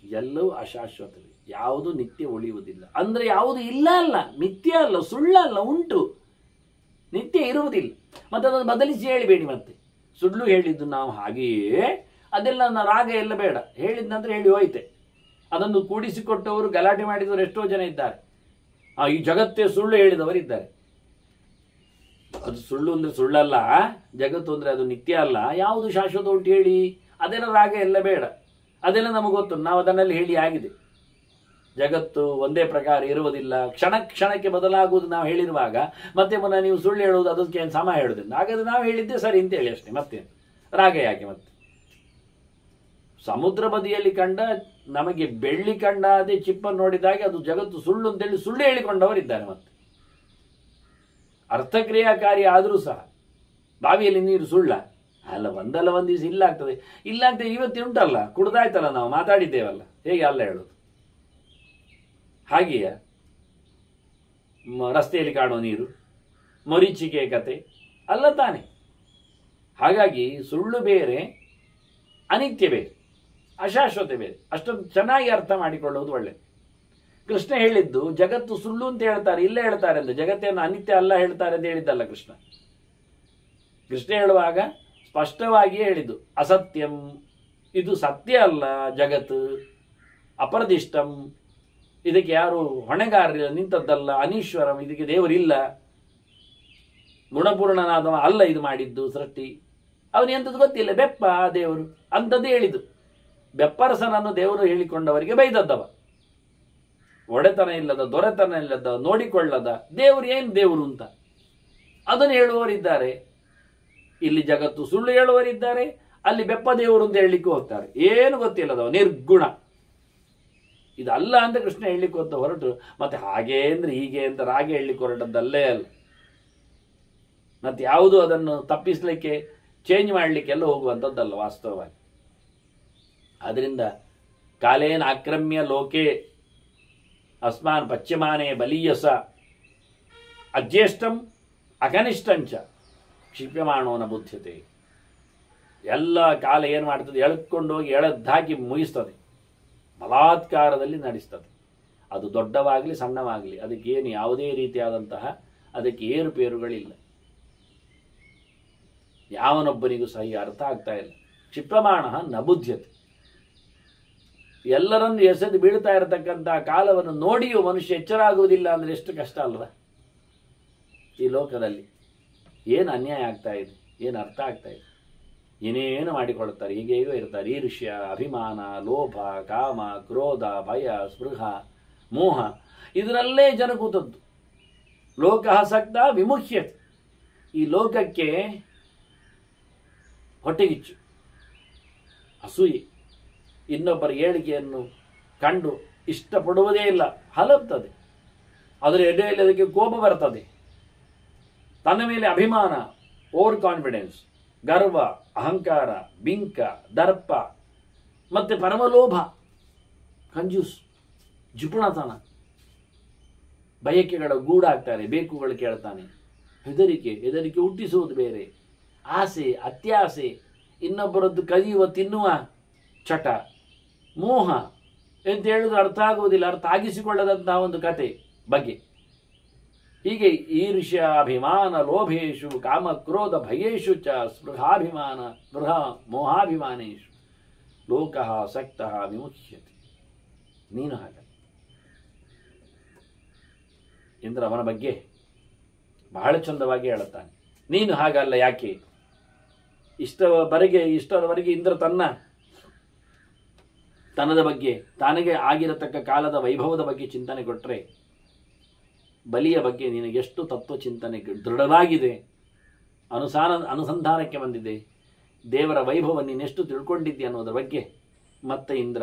ಎಲ್ಲವೂ ಅಶಾಶ್ವತವೇ, ಯಾವುದು ನಿತ್ಯ ಉಳಿಯುವುದಿಲ್ಲ. ಅಂದ್ರೆ ಯಾವುದು ಇಲ್ಲ ಅಲ್ಲ, ಮಿಥ್ಯ ಅಲ್ಲ, ಸುಳ್ಳಲ್ಲ, ಉಂಟು, ನಿತ್ಯ ಇರುವುದಿಲ್ಲ. ಮತ್ತೆ ಅದನ್ನು ಬದಲಿಸಿ ಹೇಳಿಬೇಡಿ. ಮತ್ತೆ ಸುಳ್ಳು ಹೇಳಿದ್ದು ನಾವು ಹಾಗೆಯೇ ಅದೆಲ್ಲ ನನ್ನ ರಾಗ ಎಲ್ಲ ಬೇಡ, ಹೇಳಿದ ನಂತರ ಹೇಳಿ ಹೋಯ್ತೆ. ಅದನ್ನು ಕೂಡಿಸಿಕೊಟ್ಟವರು ಗಲಾಟೆ ಮಾಡಿದವರು ಎಷ್ಟೋ ಜನ ಇದ್ದಾರೆ. ಈ ಜಗತ್ತೇ ಸುಳ್ಳು ಹೇಳಿದವರಿದ್ದಾರೆ. ಅದು ಸುಳ್ಳು ಅಂದ್ರೆ ಸುಳ್ಳಲ್ಲ, ಜಗತ್ತು ಅಂದ್ರೆ ಅದು ನಿತ್ಯ ಅಲ್ಲ, ಯಾವುದು ಶಾಶ್ವತ ಉಂಟು ಹೇಳಿ. ಅದೆಲ್ಲ ರಾಗ ಎಲ್ಲ ಬೇಡ, ಅದೆಲ್ಲ ನಮಗೆ ಗೊತ್ತು, ನಾವು ಅದನ್ನೆಲ್ಲ ಹೇಳಿ ಆಗಿದೆ. ಜಗತ್ತು ಒಂದೇ ಪ್ರಕಾರ ಇರುವುದಿಲ್ಲ, ಕ್ಷಣ ಕ್ಷಣಕ್ಕೆ ಬದಲಾಗುವುದು ನಾವು ಹೇಳಿರುವಾಗ ಮತ್ತೆ ಪುನಃ ನೀವು ಸುಳ್ಳು ಹೇಳುವುದು ಅದಕ್ಕೆ ಏನು ಸಮ ಹೇಳುವುದಿಲ್ಲ. ಹಾಗಾದ್ರೆ ನಾವು ಹೇಳಿದ್ದೆ ಸರಿ ಅಂತ ಹೇಳಿ ಅಷ್ಟೇ, ಮತ್ತೆ ರಾಗ ಯಾಕೆ? ಮತ್ತೆ ಸಮುದ್ರ ಬದಿಯಲ್ಲಿ ಕಂಡ ನಮಗೆ ಬೆಳ್ಳಿ ಕಂಡ ಅದೇ ಚಿಪ್ಪನ್ನು ನೋಡಿದಾಗೆ ಅದು ಜಗತ್ತು ಸುಳ್ಳು ಅಂತೇಳಿ ಸುಳ್ಳು ಹೇಳಿಕೊಂಡವರಿದ್ದಾರೆ. ಮತ್ತೆ ಅರ್ಥಕ್ರಿಯಾಕಾರಿ ಆದರೂ ಸಹ ಬಾವಿಯಲ್ಲಿ ನೀರು ಸುಳ್ಳ ಅಲ್ಲ, ಒಂದಲ್ಲ ಒಂದು ದಿವಸ ಇಲ್ಲ ಆಗ್ತದೆ. ಇಲ್ಲ ಅಂತ ಇವತ್ತು ಉಂಟಲ್ಲ, ಕುಡ್ದಾಯ್ತಲ್ಲ, ನಾವು ಮಾತಾಡಿದ್ದೇವಲ್ಲ, ಹೇಗೆ ಅಲ್ಲ ಹೇಳೋದು? ಹಾಗೆಯೇ ರಸ್ತೆಯಲ್ಲಿ ಕಾಣುವ ನೀರು, ಮರೀಚಿಕೆ ಕತೆ ಅಲ್ಲ ತಾನೆ. ಹಾಗಾಗಿ ಸುಳ್ಳು ಬೇರೆ, ಅನಿತ್ಯ ಬೇರೆ, ಅಶಾಶ್ವತೆ ಬೇರೆ. ಅಷ್ಟೊಂದು ಚೆನ್ನಾಗಿ ಅರ್ಥ ಮಾಡಿಕೊಳ್ಳುವುದು ಒಳ್ಳೆ. ಕೃಷ್ಣ ಹೇಳಿದ್ದು ಜಗತ್ತು ಸುಳ್ಳು ಅಂತ ಹೇಳ್ತಾರೆ, ಇಲ್ಲ ಹೇಳ್ತಾರೆ ಅಂತ, ಜಗತ್ತೇನು ಅನಿತ್ಯ ಅಲ್ಲ ಹೇಳ್ತಾರೆ ಅಂತ ಹೇಳಿದ್ದಲ್ಲ ಕೃಷ್ಣ. ಕೃಷ್ಣ ಹೇಳುವಾಗ ಸ್ಪಷ್ಟವಾಗಿಯೇ ಹೇಳಿದ್ದು, ಅಸತ್ಯಂ, ಇದು ಸತ್ಯ ಅಲ್ಲ ಜಗತ್ತು, ಅಪರದಿಷ್ಟಂ, ಇದಕ್ಕೆ ಯಾರು ಹೊಣೆಗಾರರಿಲ್ಲ, ನಿಂತದ್ದಲ್ಲ, ಅನೀಶ್ವರಂ, ಇದಕ್ಕೆ ದೇವರಿಲ್ಲ, ಗುಣಪೂರ್ಣನಾದವ ಅಲ್ಲ ಇದು ಮಾಡಿದ್ದು ಸೃಷ್ಟಿ, ಅವನೆಂಥದ್ದು ಗೊತ್ತಿಲ್ಲ, ಬೆಪ್ಪ ದೇವರು ಅಂಥದ್ದು ಹೇಳಿದ್ದು. ಬೆಪ್ಪರಸನನ್ನು ದೇವರು ಹೇಳಿಕೊಂಡವರಿಗೆ ಬೈದದ್ದವ. ಒಡೆತನ ಇಲ್ಲದ, ದೊರೆತನ ಇಲ್ಲದ, ನೋಡಿಕೊಳ್ಳದ ದೇವರು ಏನು ದೇವರು ಅಂತ ಅದನ್ನು ಹೇಳುವವರಿದ್ದಾರೆ. ಇಲ್ಲಿ ಜಗತ್ತು ಸುಳ್ಳು ಹೇಳುವವರಿದ್ದಾರೆ, ಅಲ್ಲಿ ಬೆಪ್ಪ ದೇವರು ಅಂತ ಹೇಳಲಿಕ್ಕೆ ಹೋಗ್ತಾರೆ. ಏನು ಗೊತ್ತಿಲ್ಲದವ, ನಿರ್ಗುಣ. ಇದಲ್ಲ ಅಂತ ಕೃಷ್ಣ ಹೇಳಲಿಕ್ಕೆ ಹೊತ್ತು ಹೊರಟು ಮತ್ತೆ ಹಾಗೆ ಅಂದ್ರೆ ಹೀಗೆ ಅಂತ ರಾಗ ಹೇಳಲಿಕ್ಕೆ ಹೊರಟದ್ದಲ್ಲೇ ಅಲ್ಲ. ಮತ್ತೆ ಯಾವುದು ಅದನ್ನು ತಪ್ಪಿಸ್ಲಿಕ್ಕೆ ಚೇಂಜ್ ಮಾಡಲಿಕ್ಕೆಲ್ಲ ಹೋಗುವಂಥದ್ದಲ್ಲ ವಾಸ್ತವವಾಗಿ. ಆದ್ರಿಂದ ಕಾಲೇನ ಆಕ್ರಮ್ಯ ಲೋಕೆ ಅಸ್ಮಾನ್ ಪಶ್ಚಿಮಾನೇ ಬಲೀಯಸ ಅಜ್ಯೇಷ್ಠಂ ಅಕನಿಷ್ಠಂಚ ಕ್ಷಿಪ್ಯಮಾಣೋನ ಬುದ್ಧತೆ. ಎಲ್ಲ ಕಾಲ ಏನು ಮಾಡ್ತದೆ, ಎಳ್ಕೊಂಡು ಹೋಗಿ ಎಳೆದ್ದಾಕಿ ಮುಗಿಸ್ತದೆ, ಬಲಾತ್ಕಾರದಲ್ಲಿ ನಡೆಸ್ತದೆ. ಅದು ದೊಡ್ಡವಾಗಲಿ ಸಣ್ಣವಾಗಲಿ ಅದಕ್ಕೇನು ಯಾವುದೇ ರೀತಿಯಾದಂತಹ ಅದಕ್ಕೆ ಏರುಪೇರುಗಳಿಲ್ಲ. ಯಾವನೊಬ್ಬನಿಗೂ ಸಹ ಅರ್ಥ ಆಗ್ತಾ ಇಲ್ಲ. ಕ್ಷಿಪ್ಯಮಾಣ ನ ಬುದ್ಧತೆ. ಎಲ್ಲರನ್ನು ಎಸೆದು ಬೀಳ್ತಾ ಇರತಕ್ಕಂತಹ ಕಾಲವನ್ನು ನೋಡಿಯೂ ಮನುಷ್ಯ ಎಚ್ಚರ ಆಗುವುದಿಲ್ಲ ಅಂದ್ರೆ ಎಷ್ಟು ಕಷ್ಟ ಅಲ್ವ? ಈ ಲೋಕದಲ್ಲಿ ಏನು ಅನ್ಯಾಯ ಆಗ್ತಾ ಇದೆ, ಏನು ಅರ್ಥ ಆಗ್ತಾ ಇದೆ, ಏನೇನು ಮಾಡಿಕೊಳ್ತಾರೆ, ಹೀಗೇಗೋ ಇರ್ತಾರೆ. ಈರ್ಷ್ಯ, ಅಭಿಮಾನ, ಲೋಭ, ಕಾಮ, ಕ್ರೋಧ, ಭಯ, ಸ್ಪೃಹ, ಮೋಹ, ಇದರಲ್ಲೇ ಜನ ಕೂತದ್ದು. ಲೋಕಾಸಕ್ತ ವಿಮುಖ್ಯತೆ. ಈ ಲೋಕಕ್ಕೆ ಹೊಟ್ಟೆಗಿಚ್ಚು, ಅಸೂಯೆ, ಇನ್ನೊಬ್ಬರ ಏಳಿಗೆಯನ್ನು ಕಂಡು ಇಷ್ಟಪಡುವುದೇ ಇಲ್ಲ, ಹಲಪ್ತದೆ. ಅದರ ಎಡೆಯಲ್ಲಿ ಅದಕ್ಕೆ ಕೋಪ ಬರ್ತದೆ. ತನ್ನ ಮೇಲೆ ಅಭಿಮಾನ, ಓವರ್ ಕಾನ್ಫಿಡೆನ್ಸ್, ಗರ್ವ, ಅಹಂಕಾರ, ಬಿಂಕ, ದರ್ಪ, ಮತ್ತೆ ಪರಮಲೋಭ, ಕಂಜೂಸ್, ಜಿಪುಣತನ, ಬಯಕೆಗಳ ಗೂಡಾಗ್ತಾರೆ, ಬೇಕುಗಳು ಕೇಳ್ತಾನೆ, ಹೆದರಿಕೆ ಹುಟ್ಟಿಸುವುದು ಬೇರೆ, ಆಸೆ, ಅತ್ಯಾಸೆ, ಇನ್ನೊಬ್ಬರದ್ದು ಕದಿಯುವ ತಿನ್ನುವ ಚಟ, ಮೋಹ ಅಂತ ಹೇಳಿದ್ರೆ ಅರ್ಥ ಆಗುವುದಿಲ್ಲ, ಅರ್ಥ ಆಗಿಸಿಕೊಳ್ಳದಂತಹ ಒಂದು ಕತೆ ಬಗ್ಗೆ. ಹೀಗೆ ಈರ್ಷ್ಯ, ಅಭಿಮಾನ, ಲೋಭೇಶು, ಕಾಮ, ಕ್ರೋಧ, ಭಯೇಶು ಚ ಸ್ಪೃಹಾಭಿಮಾನ, ಸ್ಪೃಹ ಮೋಹಾಭಿಮಾನೇಶು ಲೋಕಃ ಸಕ್ತಃ ವಿಮುಚ್ಯತೆ. ನೀನು ಹಾಗ ಇಂದ್ರ ಅವನ ಬಗ್ಗೆ ಬಹಳ ಚಂದವಾಗಿ ಹೇಳುತ್ತಾನೆ. ನೀನು ಹಾಗಲ್ಲ, ಯಾಕೆ? ಇಷ್ಟರವರೆಗೆ ಇಂದ್ರ ತನ್ನದ ಬಗ್ಗೆ, ತನಗೆ ಆಗಿರತಕ್ಕ ಕಾಲದ ವೈಭವದ ಬಗ್ಗೆ ಚಿಂತನೆ ಕೊಟ್ಟರೆ, ಬಲಿಯ ಬಗ್ಗೆ ನಿನಗೆಷ್ಟು ತತ್ವ ಚಿಂತನೆ ದೃಢವಾಗಿದೆ, ಅನುಸಂಧಾನಕ್ಕೆ ಬಂದಿದೆ, ದೇವರ ವೈಭವ ನೀನೆಷ್ಟು ತಿಳ್ಕೊಂಡಿದ್ದೆ ಅನ್ನೋದರ ಬಗ್ಗೆ ಮತ್ತೆ ಇಂದ್ರ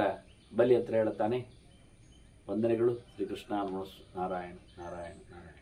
ಬಲಿ ಹತ್ರ ಹೇಳುತ್ತಾನೆ. ವಂದನೆಗಳು. ಶ್ರೀಕೃಷ್ಣ. ನಾರಾಯಣ ನಾರಾಯಣ ನಾರಾಯಣ.